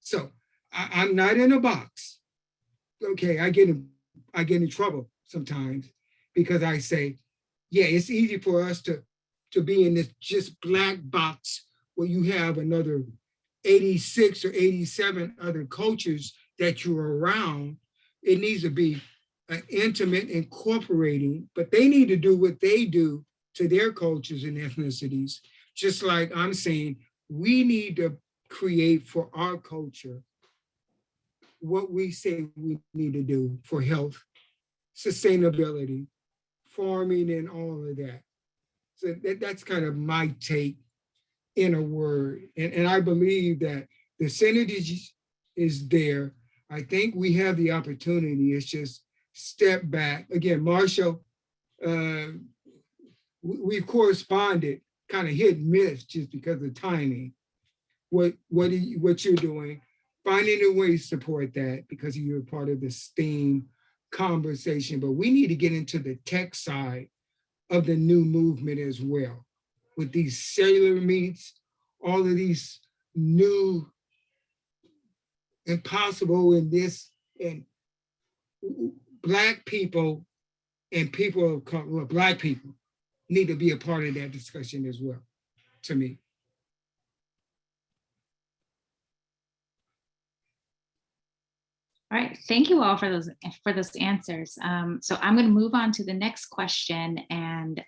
So I'm not in a box. Okay, I get in trouble sometimes because I say, yeah, it's easy for us to be in this just black box where you have another 86 or 87 other cultures that you're around. It needs to be an intimate incorporating, but they need to do what they do to their cultures and ethnicities. Just like I'm saying, we need to create for our culture what we say we need to do for health, sustainability, farming, and all of that. So that's kind of my take in a word. And I believe that the synergy is there. I think we have the opportunity. It's just step back. Again, Marshall, we've corresponded kind of hit and miss just because of timing. What you're doing, finding a way to support that because you're part of the STEAM conversation. But we need to get into the tech side of the new movement as well, with these cellular meats, all of these new impossible in this, and Black people and people of color, well, Black people need to be a part of that discussion as well, to me. All right, thank you all for those answers. So I'm going to move on to the next question, and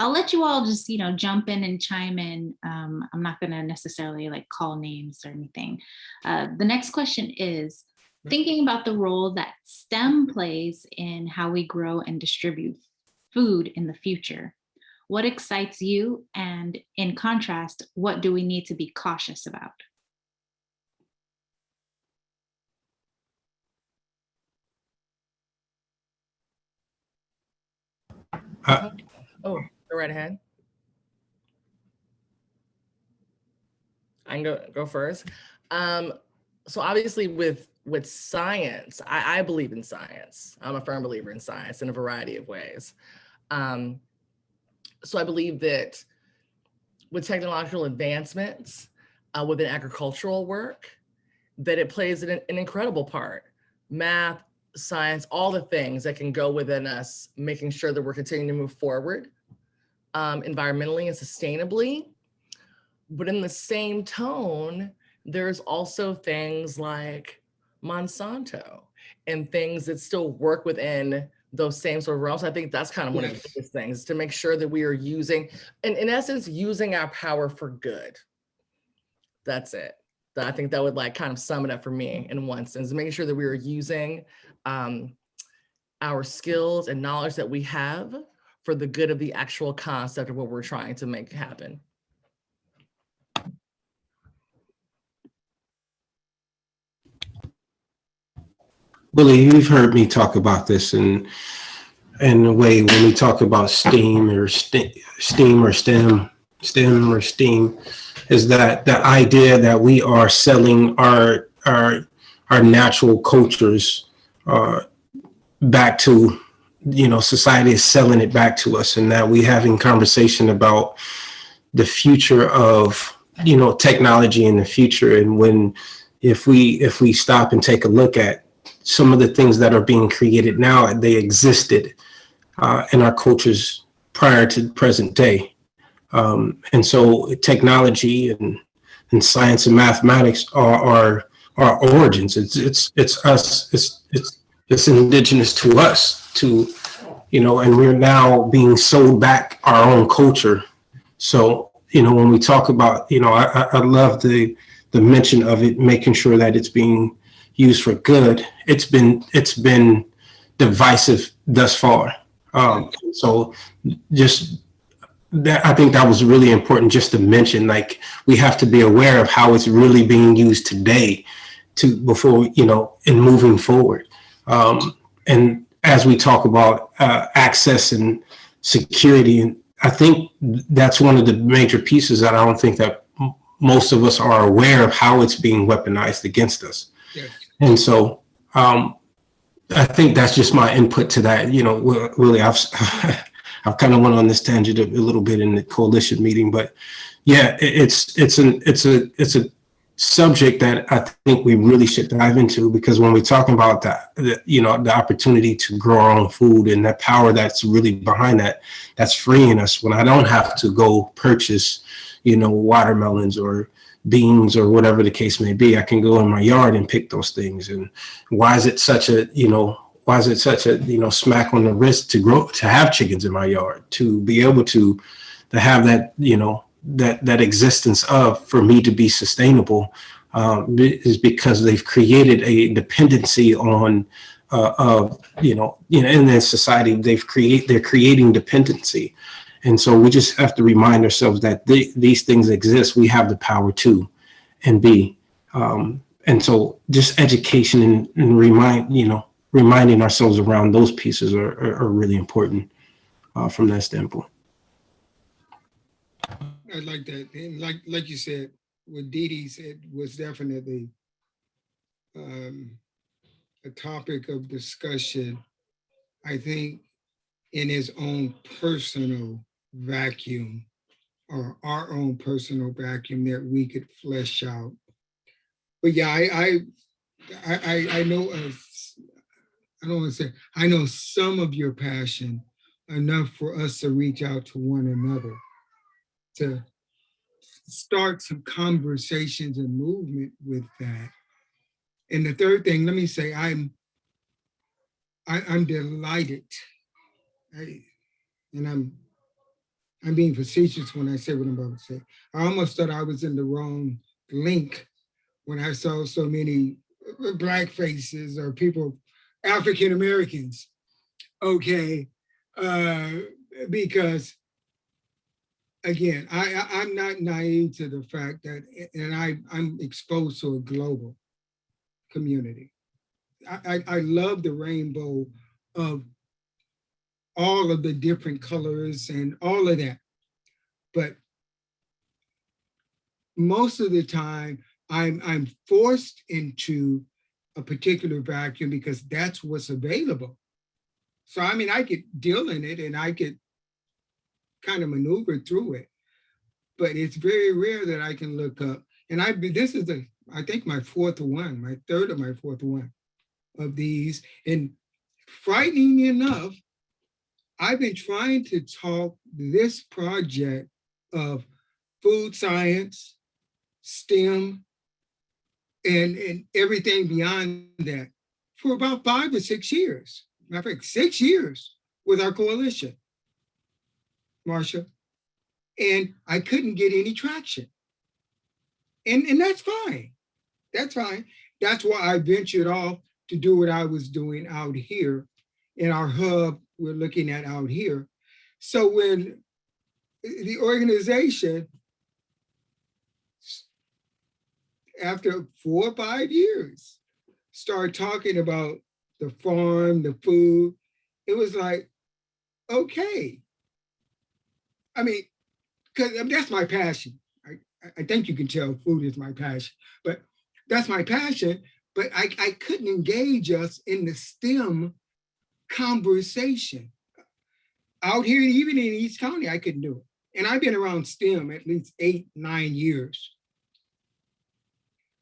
I'll let you all just jump in and chime in. I'm not going to necessarily like call names or anything. The next question is, thinking about the role that STEM plays in how we grow and distribute food in the future, what excites you? And in contrast, what do we need to be cautious about? Go right ahead. I can go first. So obviously with science, I believe in science. I'm a firm believer in science in a variety of ways. So I believe that with technological advancements within agricultural work, that it plays an incredible part. Math, science, all the things that can go within us, making sure that we're continuing to move forward environmentally and sustainably. But in the same tone, there's also things like Monsanto and things that still work within those same sort of realms. I think that's kind of one of the biggest things, to make sure that we are using, and in essence, using our power for good. That's it. I think that would like kind of sum it up for me in one sense, making sure that we are using our skills and knowledge that we have for the good of the actual concept of what we're trying to make happen. Willie, you've heard me talk about this in a way when we talk about STEAM or STEAM or STEM, is that the idea that we are selling our natural cultures back to, society is selling it back to us, and that we having conversation about the future of, technology in the future. And if we stop and take a look at some of the things that are being created now, they existed in our cultures prior to the present day. And so technology and science and mathematics are our origins. It's us, it's indigenous to us, and we're now being sold back our own culture. So, when we talk about, I love the mention of it, making sure that it's being used for good. It's been divisive thus far. So just that, I think that was really important just to mention, like, we have to be aware of how it's really being used today before, in moving forward. And as we talk about access and security, and I think that's one of the major pieces that I don't think that most of us are aware of, how it's being weaponized against us. Yes. And so I think that's just my input to that. Willie, I've kind of went on this tangent a little bit in the coalition meeting, but yeah, it's a subject that I think we really should dive into, because when we're talking about the opportunity to grow our own food and that power that's really behind that, that's freeing us. When I don't have to go purchase, watermelons or beans or whatever the case may be, I can go in my yard and pick those things. And why is it such a smack on the wrist to have chickens in my yard, to be able to have that, that existence for me to be sustainable, is because they've created a dependency on, in their society, they're creating dependency. And so we just have to remind ourselves that these things exist. We have the power to and be. And so just education and reminding ourselves around those pieces are really important from that standpoint. I like that. And like you said, what Dee Dee said was definitely a topic of discussion, I think, in his own personal vacuum, or our own personal vacuum that we could flesh out. But yeah, I know, I don't want to say, I know some of your passion enough for us to reach out to one another, to start some conversations and movement with that. And the third thing, let me say, I'm delighted, and I'm being facetious when I say what I'm about to say. I almost thought I was in the wrong link when I saw so many Black faces or people, African Americans, okay, because again, I'm not naive to the fact that, and I'm exposed to a global community. I love the rainbow of all of the different colors and all of that. But most of the time, I'm forced into a particular vacuum because that's what's available. So, I mean, I could deal in it and I could kind of maneuver through it, but it's very rare that I can look up. And this is I think my third or my fourth one of these. And frighteningly enough, I've been trying to talk this project of food science, STEM, and everything beyond that for about 5 or 6 years. Matter of fact, 6 years with our coalition, Marsha, and I couldn't get any traction. And that's fine. That's fine. That's why I ventured off to do what I was doing out here in our hub we're looking at out here. So when the organization, after 4 or 5 years, started talking about the farm, the food, it was like, okay. I mean, because that's my passion. I think you can tell food is my passion, but that's my passion. But I couldn't engage us in the STEM conversation. Out here, even in East County, I couldn't do it. And I've been around STEM at least 8, 9 years.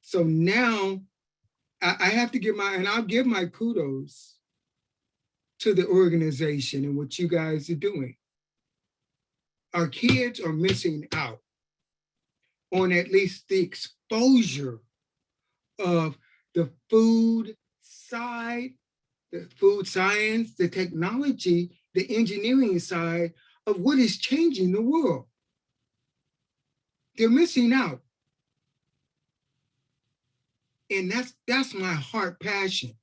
So now I have to give I'll give my kudos to the organization and what you guys are doing. Our kids are missing out on at least the exposure of the food side, the food science, the technology, the engineering side of what is changing the world. They're missing out. And that's my heart passion.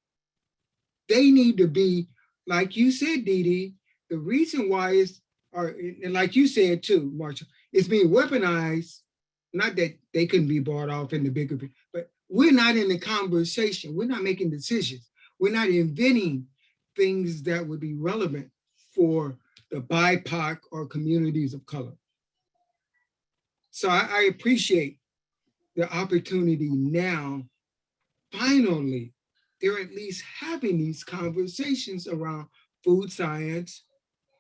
They need to be, like you said, Dee Dee, the reason why and like you said too, Marshall, it's being weaponized, not that they couldn't be bought off in the bigger, but we're not in the conversation. We're not making decisions. We're not inventing things that would be relevant for the BIPOC or communities of color. So I appreciate the opportunity now. Finally, they're at least having these conversations around food science,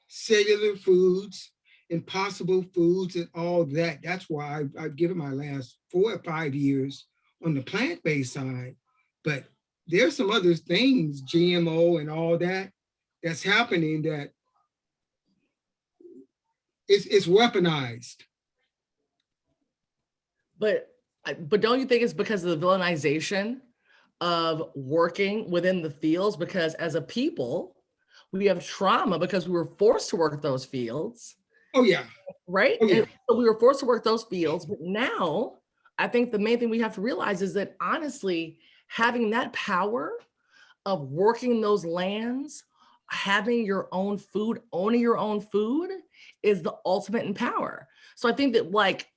cellular foods, impossible foods, and all that. That's why I've given my last 4 or 5 years on the plant-based side. But there's some other things, GMO and all that, that's happening that it's weaponized. But don't you think it's because of the villainization of working within the fields? Because as a people, we have trauma because we were forced to work those fields. Oh yeah. Right? Oh, yeah. And so we were forced to work those fields. But now I think the main thing we have to realize is that honestly, having that power of working those lands, having your own food, owning your own food is the ultimate in power. So I think that like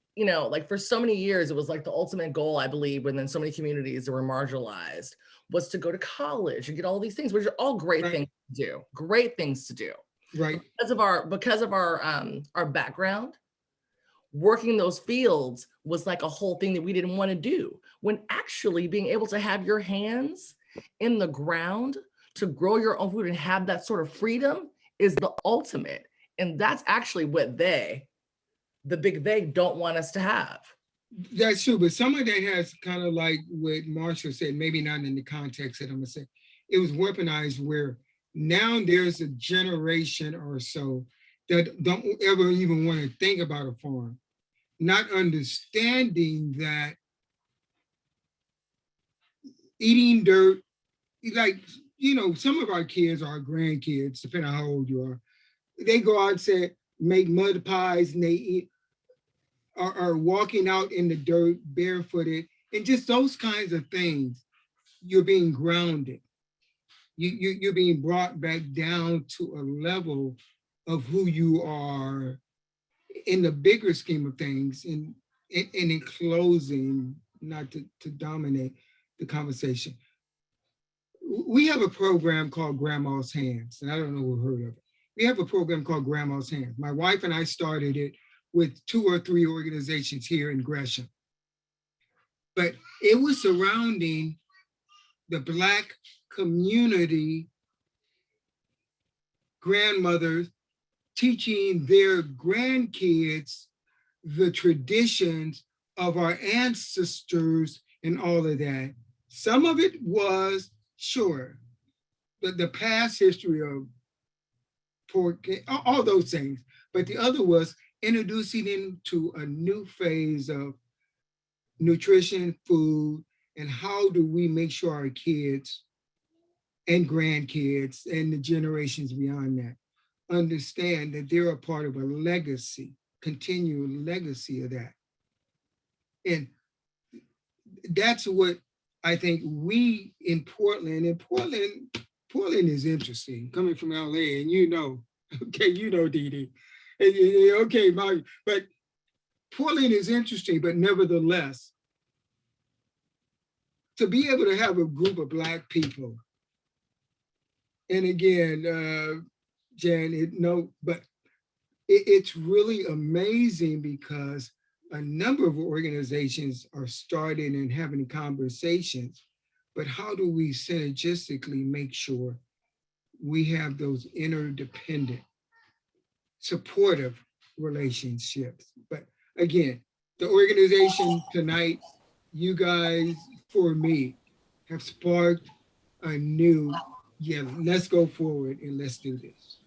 for so many years, it was like the ultimate goal, I believe, when then so many communities that were marginalized was to go to college and get all these things, which are all great things to do, great things to do. Right. Because of our background, working those fields was like a whole thing that we didn't want to do, when actually being able to have your hands in the ground to grow your own food and have that sort of freedom is the ultimate. And that's actually what the big they don't want us to have. That's true, but some of that has kind of like what Marshall said, maybe not in the context that I'm gonna say. It was weaponized where now there's a generation or so that don't ever even want to think about a farm, not understanding that eating dirt, like, some of our kids, our grandkids, depending on how old you are, they go out and say, make mud pies and they eat, are walking out in the dirt barefooted, and just those kinds of things. You're being grounded. You're being brought back down to a level of who you are in the bigger scheme of things. And in closing, not to dominate the conversation, we have a program called Grandma's Hands, and I don't know who heard of it. We have a program called Grandma's Hands. My wife and I started it with 2 or 3 organizations here in Gresham. But it was surrounding the Black community, grandmothers teaching their grandkids the traditions of our ancestors and all of that. Some of it was, sure, the past history of pork, all those things. But the other was introducing them to a new phase of nutrition, food, and how do we make sure our kids and grandkids and the generations beyond that understand that they're a part of a legacy, continual legacy of that. And that's what I think we in Portland is interesting, coming from LA, and okay, Dee Dee. Okay, but Portland is interesting, but nevertheless, to be able to have a group of Black people, and again, Jan, it's really amazing because a number of organizations are starting and having conversations, but how do we synergistically make sure we have those interdependent, supportive relationships? But again, the organization tonight, you guys, for me, have sparked a new, let's go forward and let's do this.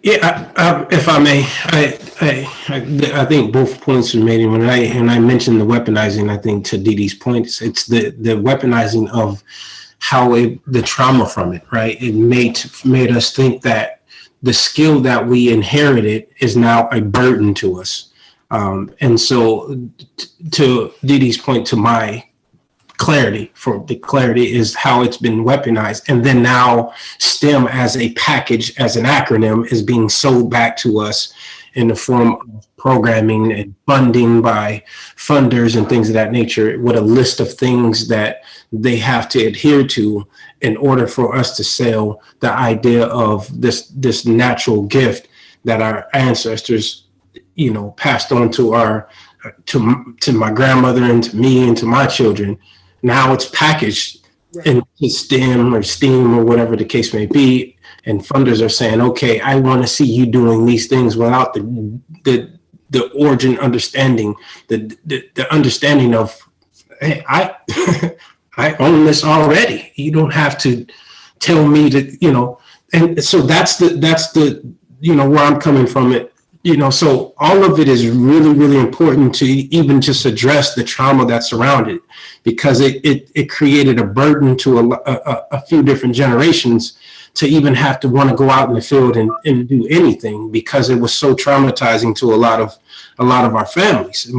Yeah, if I may, I think both points were made. And when I mentioned the weaponizing, I think to Dee Dee's point, it's the weaponizing of how the trauma from it, right? It made us think that the skill that we inherited is now a burden to us. And so to Dee Dee's point, to my clarity is how it's been weaponized. And then now STEM as a package, as an acronym, is being sold back to us in the form of programming and funding by funders and things of that nature, with a list of things that they have to adhere to in order for us to sell the idea of this natural gift that our ancestors, passed on to to my grandmother and to me and to my children. Now it's packaged in STEM or STEAM or whatever the case may be, and funders are saying, "Okay, I want to see you doing these things without the origin understanding, the understanding of, hey, I I own this already. You don't have to tell me to, And so that's the where I'm coming from. It. So all of it is really, really important to even just address the trauma that surrounded it, because it created a burden to a few different generations to even have to want to go out in the field and do anything, because it was so traumatizing to a lot of our families,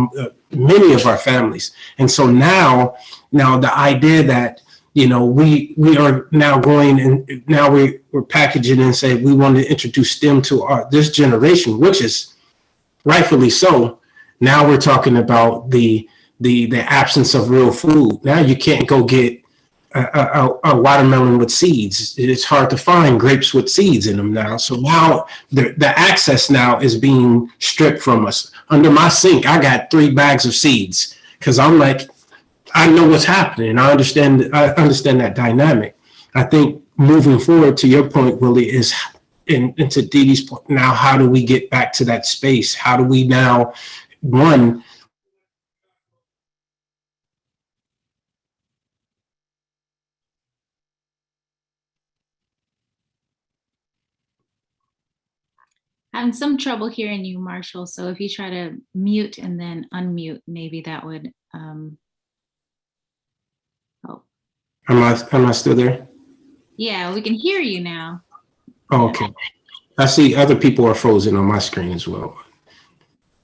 many of our families. And so now the idea that we are now going and now we're packaging and say we want to introduce STEM to this generation, which is rightfully so. Now we're talking about the absence of real food. Now you can't go get a watermelon with seeds. It's hard to find grapes with seeds in them now. So now the access now is being stripped from us. Under my sink, I got 3 bags of seeds because I'm like, I know what's happening. I understand that dynamic. I think moving forward, to your point, Willie, is into Dee Dee's point. Now, how do we get back to that space? How do we now, one, Having some trouble hearing you, Marshall. So if you try to mute and then unmute, maybe that would help. am I still there? Yeah, we can hear you now. Oh, okay. I see other people are frozen on my screen as well.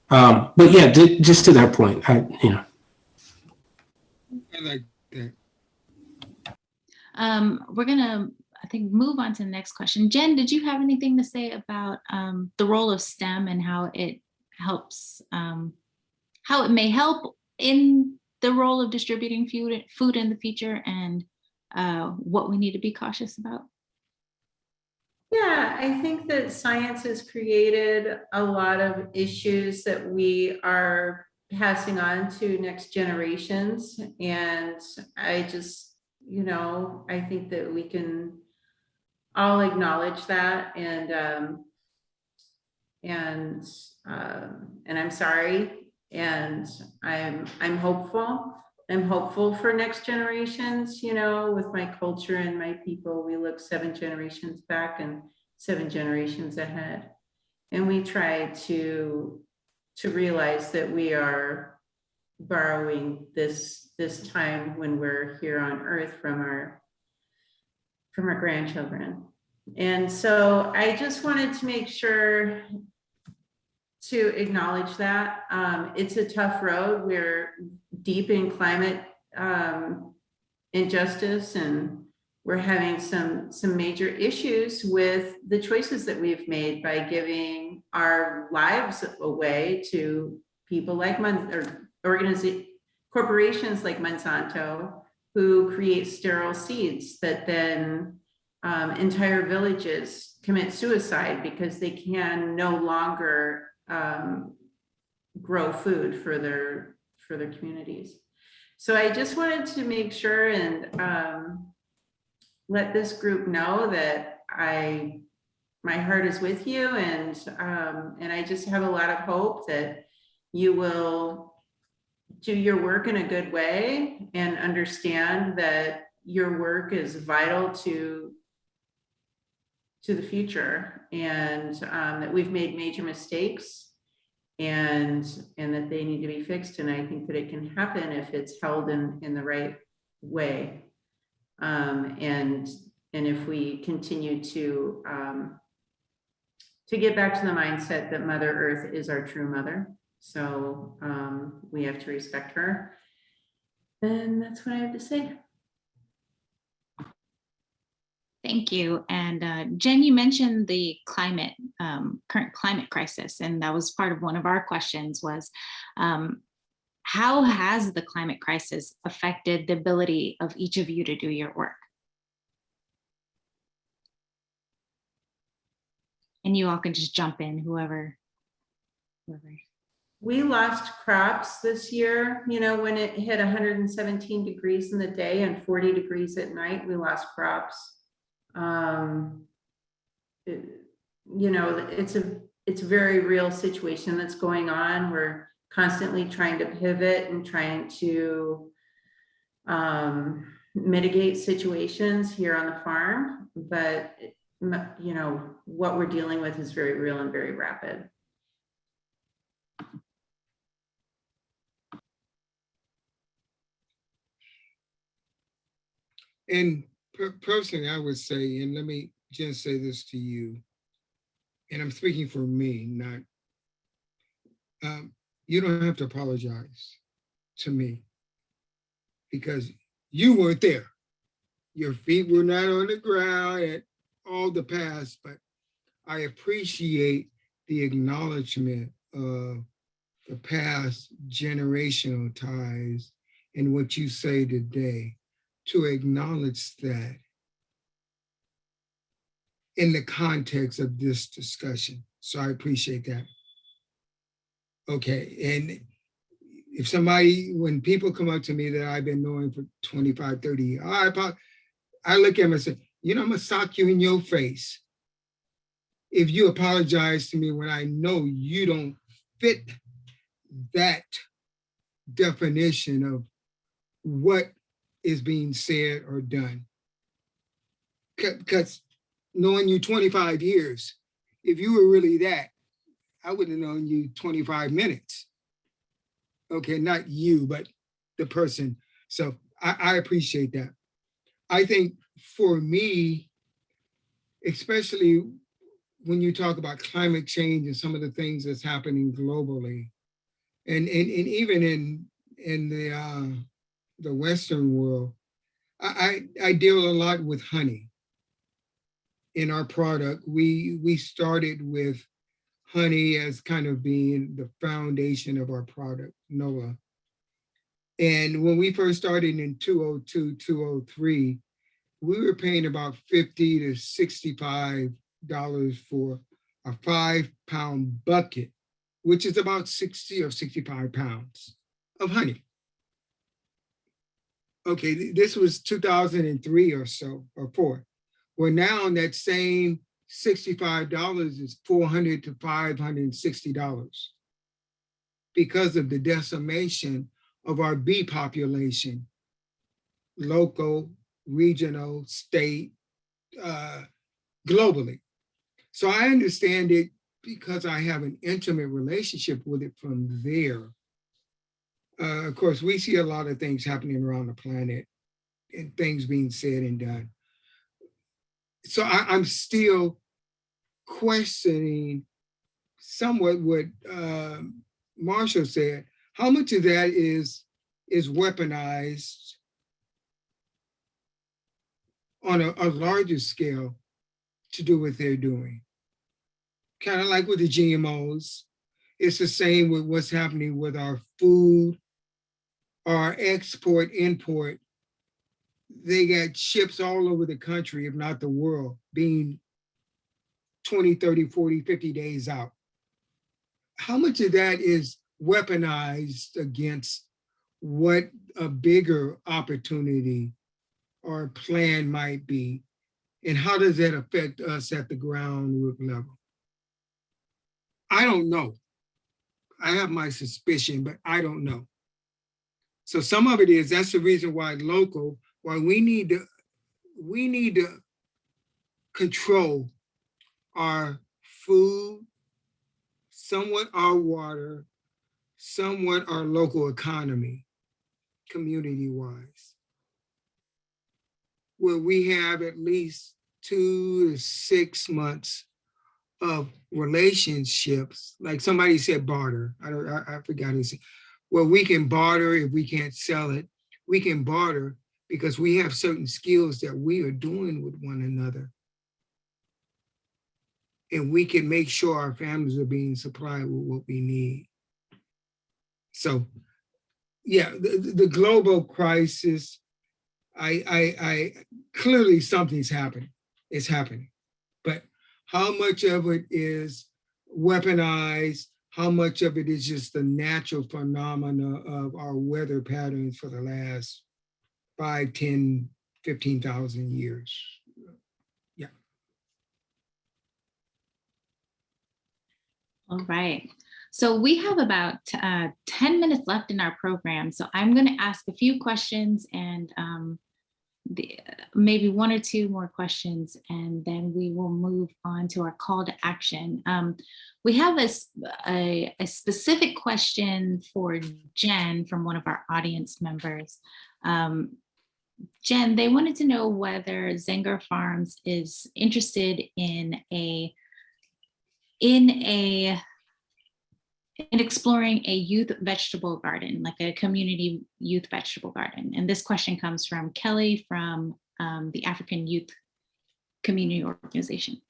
But yeah, just to that point, I like that. We're gonna, I think, move on to the next question. Jen, did you have anything to say about the role of STEM and how it helps, how it may help in the role of distributing food in the future, and what we need to be cautious about? Yeah, I think that science has created a lot of issues that we are passing on to next generations. And I just, I think that we can all acknowledge that. And I'm sorry. And I'm hopeful. I'm hopeful for next generations, with my culture and my people. We look 7 generations back and 7 generations ahead. And we try to realize that we are borrowing this time when we're here on Earth from our grandchildren. And so I just wanted to make sure to acknowledge that. It's a tough road. We're deep in climate injustice, and we're having some major issues with the choices that we've made by giving our lives away to people like corporations like Monsanto, who create sterile seeds that then entire villages commit suicide because they can no longer grow food for their communities. So I just wanted to make sure and let this group know that my heart is with you, and I just have a lot of hope that you will do your work in a good way and understand that your work is vital to the future, and that we've made major mistakes and that they need to be fixed. And I think that it can happen if it's held in the right way. And if we continue to get back to the mindset that Mother Earth is our true mother. So we have to respect her. And that's what I have to say. Thank you. And Jen, you mentioned the current climate crisis, and that was part of one of our questions was, how has the climate crisis affected the ability of each of you to do your work? And you all can just jump in, whoever. We lost crops this year. You know, when it hit 117 degrees in the day and 40 degrees at night, we lost crops. You know, it's a very real situation that's going on. We're constantly trying to pivot and trying to mitigate situations here on the farm, but you know, what we're dealing with is very real and very rapid. And personally, I would say, and let me just say this to you, and I'm speaking for me, not, you don't have to apologize to me because you weren't there. Your feet were not on the ground at all the past, but I appreciate the acknowledgement of the past generational ties and what you say today, to acknowledge that in the context of this discussion. So I appreciate that. Okay, and if somebody, when people come up to me that I've been knowing for 25, 30 years, I look at them and say, you know, I'm gonna sock you in your face if you apologize to me when I know you don't fit that definition of what is being said or done. Because knowing you 25 years, if you were really that, I would have known you 25 minutes. Okay, not you, but the person. So I appreciate that. I think for me, especially when you talk about climate change and some of the things that's happening globally, and even in the Western world, I deal a lot with honey in our product. We started with honey as kind of being the foundation of our product, NOLA. And when we first started in 202, 203, we were paying about $50 to $65 for a 5-pound bucket, which is about 60 or 65 pounds of honey. Okay, this was 2003 or so, or 4. Well, now that same $65 is $400 to $560 because of the decimation of our bee population, local, regional, state, globally. So I understand it because I have an intimate relationship with it from there. Of course, we see a lot of things happening around the planet and things being said and done. So I'm still questioning somewhat what Marshall said. How much of that is weaponized on a larger scale to do what they're doing. Kind of like with the GMOs, it's the same with what's happening with our food, our export, import. They got ships all over the country, if not the world, being 20, 30, 40, 50 days out. How much of that is weaponized against what a bigger opportunity or plan might be? And how does that affect us at the ground level? I don't know. I have my suspicion, but I don't know. So some of it is, that's the reason why local, why we need to control our food, somewhat our water, somewhat our local economy, community-wise, where we have at least 2 to 6 months of relationships, like somebody said barter. I forgot to say, where we can barter if we can't sell it. We can barter because we have certain skills that we are doing with one another. And we can make sure our families are being supplied with what we need. So, yeah, the global crisis, I clearly something's happening. It's happening. But how much of it is weaponized? How much of it is just the natural phenomena of our weather patterns for the last 5, 10, 15,000 years? Yeah. All right. So we have about 10 minutes left in our program. So I'm going to ask a few questions and maybe 1 or 2 more questions, and then we will move on to our call to action. We have a specific question for Jen from one of our audience members. Jen, they wanted to know whether Zenger Farms is interested in exploring a youth vegetable garden, like a community youth vegetable garden. And this question comes from Kelly from the African Youth Community Organization.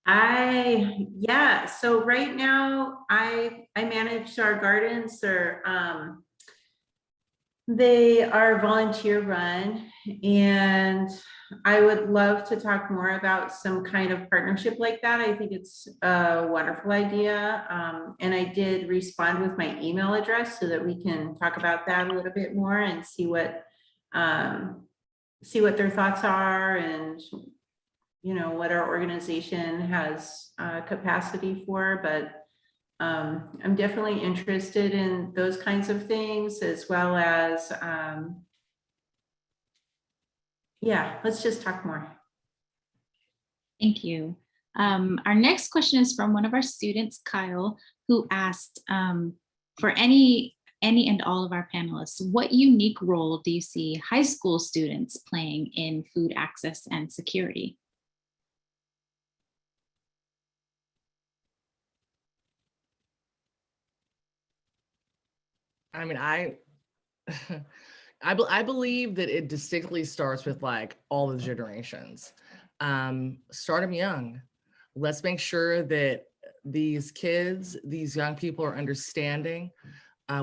Yeah, so right now I manage our gardens. They are volunteer run, and I would love to talk more about some kind of partnership like that. I think it's a wonderful idea. And I did respond with my email address so that we can talk about that a little bit more and see what their thoughts are, and what our organization has capacity for. But I'm definitely interested in those kinds of things, as well as, yeah, let's just talk more. Thank you. Our next question is from one of our students, Kyle, who asked for any and all of our panelists, what unique role do you see high school students playing in food access and security? I mean, I believe that it distinctly starts with like all the generations. Start them young. Let's make sure that these kids, these young people are understanding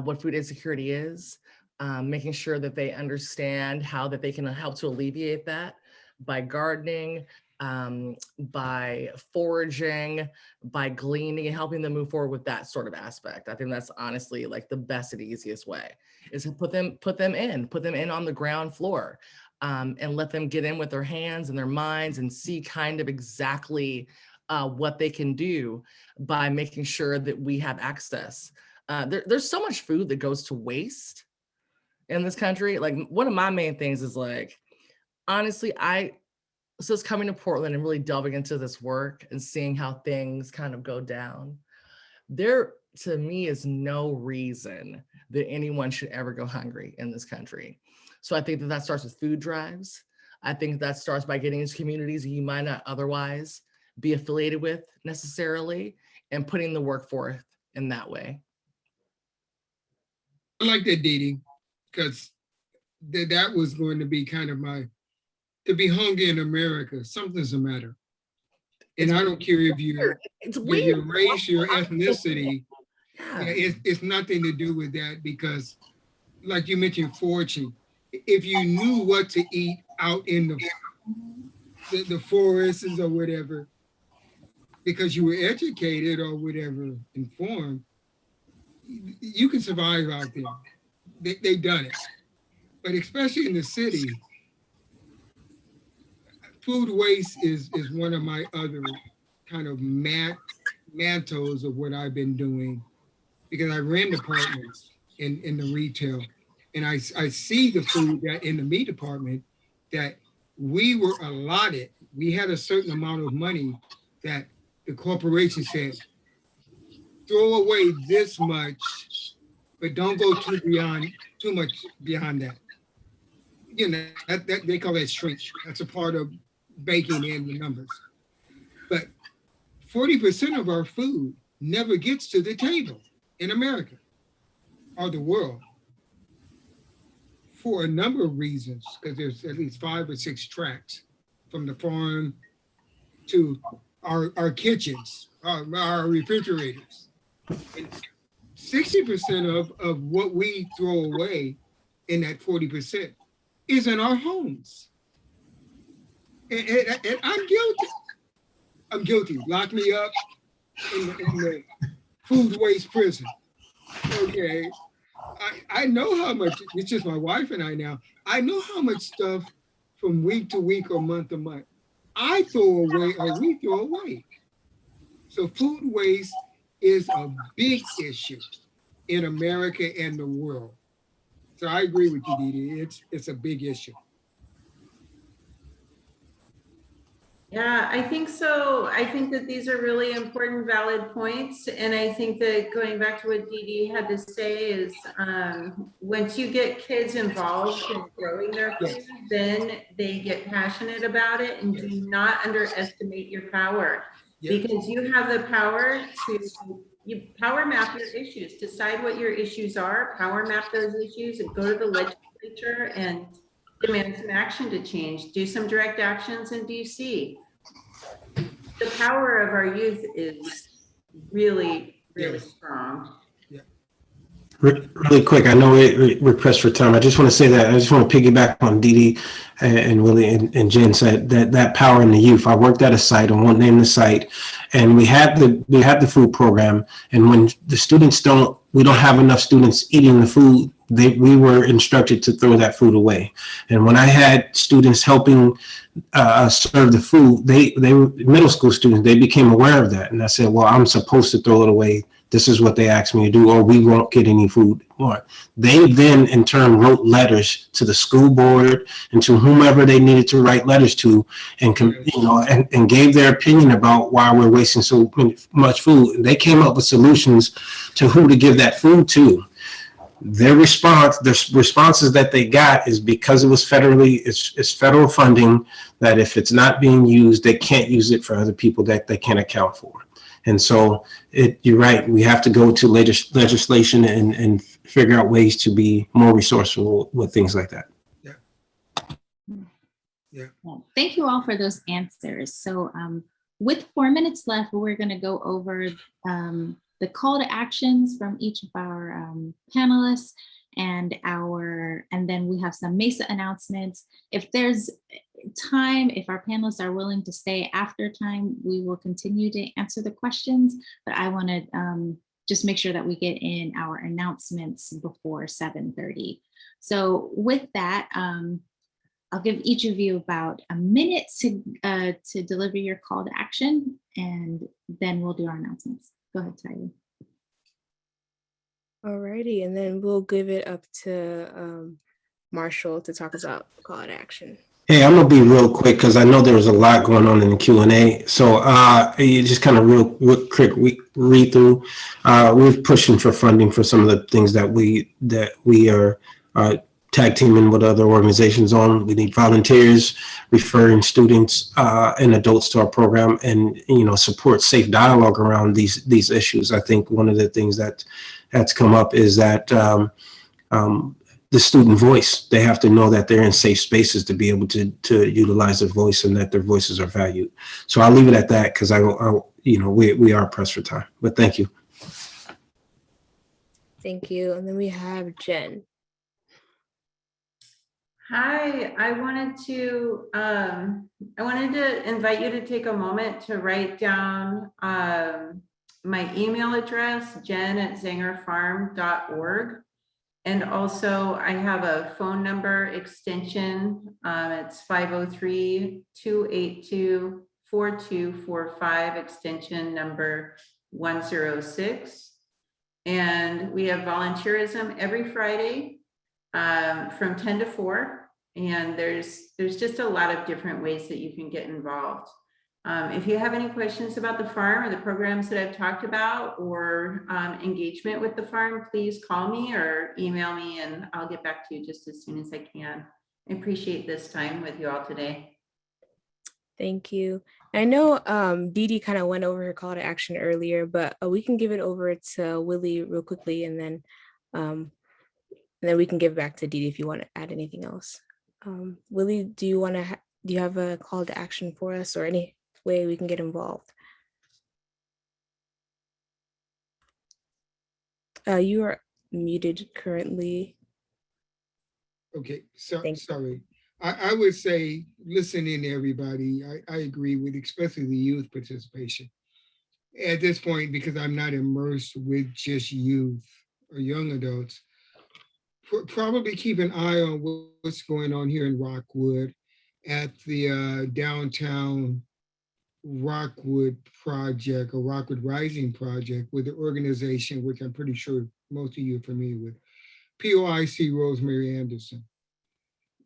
what food insecurity is, making sure that they understand how that they can help to alleviate that by gardening, by foraging, by gleaning, and helping them move forward with that sort of aspect. I think that's honestly like the best and easiest way, is to put them in on the ground floor, and let them get in with their hands and their minds and see kind of exactly what they can do by making sure that we have access. There's so much food that goes to waste in this country. Like, one of my main things is like, honestly, since coming to Portland and really delving into this work and seeing how things kind of go down, there to me is no reason that anyone should ever go hungry in this country. So I think that starts with food drives. I think that starts by getting into communities you might not otherwise be affiliated with necessarily, and putting the work forth in that way. I like that, Dee Dee, because that was going to be kind of to be hungry in America, something's the matter. And I don't care if you're your race, your ethnicity, it's nothing to do with that, because like you mentioned, foraging, if you knew what to eat out in the forests or whatever, because you were educated or whatever, informed, you can survive out there. They've done it. But especially in the city, food waste is one of my other kind of mantles of what I've been doing, because I ran departments in the retail, and I see the food that in the meat department that we were allotted. We had a certain amount of money that the corporation said, throw away this much, but don't go too much beyond that. You know, that they call that shrink. That's a part of baking in the numbers. But 40% of our food never gets to the table in America or the world for a number of reasons, because there's at least 5 or 6 tracks from the farm to our kitchens, our refrigerators. And 60% of what we throw away in that 40% is in our homes. And I'm guilty. I'm guilty. Lock me up in the food waste prison. Okay. I know how much, it's just my wife and I now, I know how much stuff from week to week or month to month I throw away or we throw away. So food waste is a big issue in America and the world. So I agree with you, Dee Dee. It's a big issue. Yeah, I think so. I think that these are really important, valid points. And I think that going back to what Dee Dee had to say is once you get kids involved in growing their food, then they get passionate about it, and do not underestimate your power, because you have the power to power map your issues, decide what your issues are, power map those issues, and go to the legislature and demand some action to change, do some direct actions in DC. The power of our youth is really, really strong. Really quick, I know we're pressed for time. I just want to say that I just want to piggyback on Dee Dee and Willie and Jen said that power in the youth. I worked at a site, I won't name the site, and we had the food program. And when the students we don't have enough students eating the food, we were instructed to throw that food away. And when I had students helping serve the food, they were middle school students, they became aware of that. And I said, well, I'm supposed to throw it away. This is what they asked me to do, or we won't get any food more. They then in turn wrote letters to the school board and to whomever they needed to write letters to, and and gave their opinion about why we're wasting so much food. And they came up with solutions to who to give that food to. The responses that they got is because it was it's federal funding, that if it's not being used, they can't use it for other people that they can't account for. And so you're right, we have to go to legislation and figure out ways to be more resourceful with things like that. Well, thank you all for those answers. So with 4 minutes left, we're going to go over the call to actions from each of our panelists, and then we have some MESA announcements. If there's time, if our panelists are willing to stay after time, we will continue to answer the questions, but I want to just make sure that we get in our announcements before 7:30. So with that, I'll give each of you about a minute to deliver your call to action, and then we'll do our announcements. Go ahead, Tyler. Alrighty, and then we'll give it up to Marshall to talk about call to action. Hey, I'm gonna be real quick because I know there was a lot going on in the Q&A. So you just kind of real quick read through. We're pushing for funding for some of the things that we are tag teaming with other organizations on. We need volunteers, referring students and adults to our program, and support safe dialogue around these issues. I think one of the things that's come up is that the student voice. They have to know that they're in safe spaces to be able to utilize their voice and that their voices are valued. So I'll leave it at that because we are pressed for time, but thank you. Thank you. And then we have Jen. Hi, I wanted to invite you to take a moment to write down my email address, jen@zengerfarm.org. And also I have a phone number extension. It's 503-282-4245, extension number 106. And we have volunteerism every Friday from 10 to 4. And there's just a lot of different ways that you can get involved. If you have any questions about the farm or the programs that I've talked about or engagement with the farm, please call me or email me and I'll get back to you just as soon as I can. I appreciate this time with you all today. Thank you. I know Dee Dee kind of went over her call to action earlier, but we can give it over to Willie real quickly and then we can give it back to Dee Dee if you want to add anything else. Willie, do you have a call to action for us or any way we can get involved? You are muted currently. Okay, sorry. I would say, listen in, everybody. I agree with especially the youth participation. At this point, because I'm not immersed with just youth or young adults, probably keep an eye on what's going on here in Rockwood at the downtown Rockwood project or Rockwood Rising project with the organization, which I'm pretty sure most of you are familiar with, POIC Rosemary Anderson.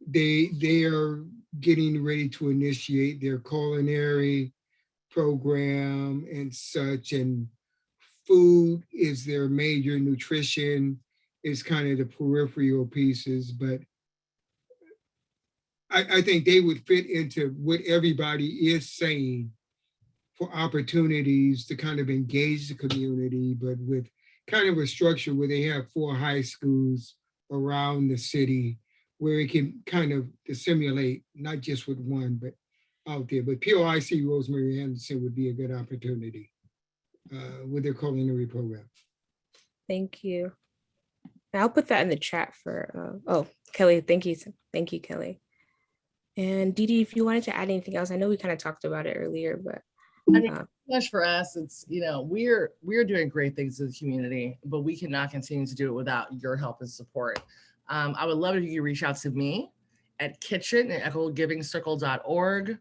They are getting ready to initiate their culinary program and such, and food is their major, nutrition is kind of the peripheral pieces, but I think they would fit into what everybody is saying for opportunities to kind of engage the community, but with kind of a structure where they have 4 high schools around the city where it can kind of dissimulate, not just with one, but out there. But POIC Rosemary Anderson would be a good opportunity with their culinary program. Thank you. I'll put that in the chat for, Kelly, thank you. Thank you, Kelly. And Dee Dee, if you wanted to add anything else, I know we kind of talked about it earlier, but. I mean, much for us, it's, we're doing great things in the community, but we cannot continue to do it without your help and support. I would love if you could reach out to me at kitchen@equitablegivingcircle.org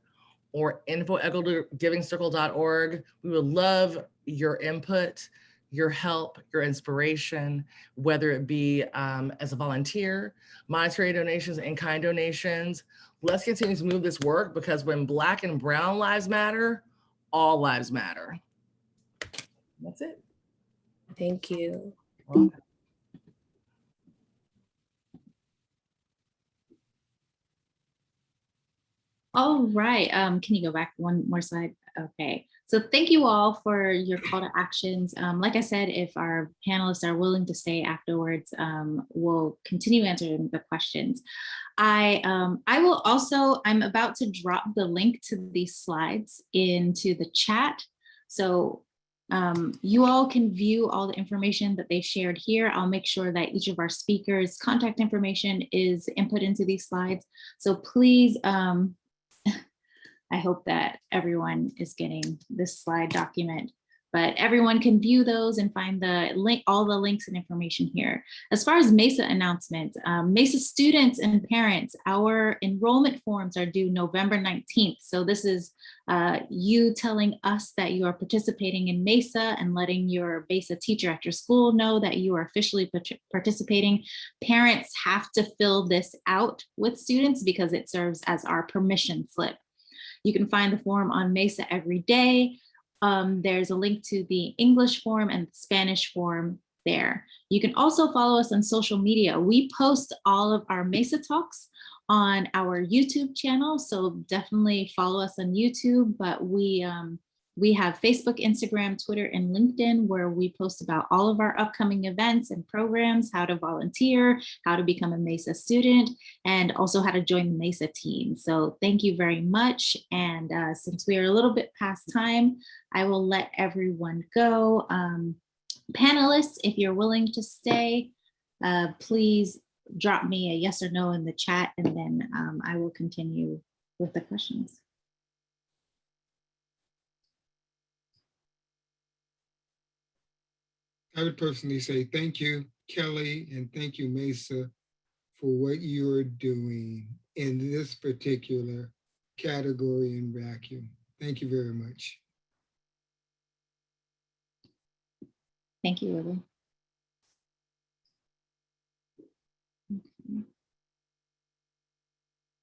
or info@equitablegivingcircle.org. We would love your input, your help, your inspiration, whether it be as a volunteer, monetary donations, in-kind donations. Let's continue to move this work because when Black and Brown lives matter, all lives matter. That's it. Thank you. Well, all right, can you go back one more slide? Okay, so thank you all for your call to actions. Like I said, if our panelists are willing to stay afterwards, we'll continue answering the questions. I'm about to drop the link to these slides into the chat. So you all can view all the information that they've shared here. I'll make sure that each of our speakers' contact information is input into these slides. So please, I hope that everyone is getting this slide document, but everyone can view those and find the link, all the links and information here. As far as MESA announcements, MESA students and parents, our enrollment forms are due November 19th. So this is you telling us that you are participating in MESA and letting your MESA teacher at your school know that you are officially participating. Parents have to fill this out with students because it serves as our permission slip. You can find the form on MESA every day. There's a link to the English form and the Spanish form there. You can also follow us on social media. We post all of our MESA Talks on our YouTube channel, so definitely follow us on YouTube, but we We have Facebook, Instagram, Twitter, and LinkedIn, where we post about all of our upcoming events and programs, how to volunteer, how to become a MESA student, and also how to join the MESA team. So thank you very much. And since we are a little bit past time, I will let everyone go. Panelists, if you're willing to stay, please drop me a yes or no in the chat, and then I will continue with the questions. I would personally say thank you, Kelly, and thank you, Mesa, for what you're doing in this particular category and vacuum. Thank you very much. Thank you, Willie.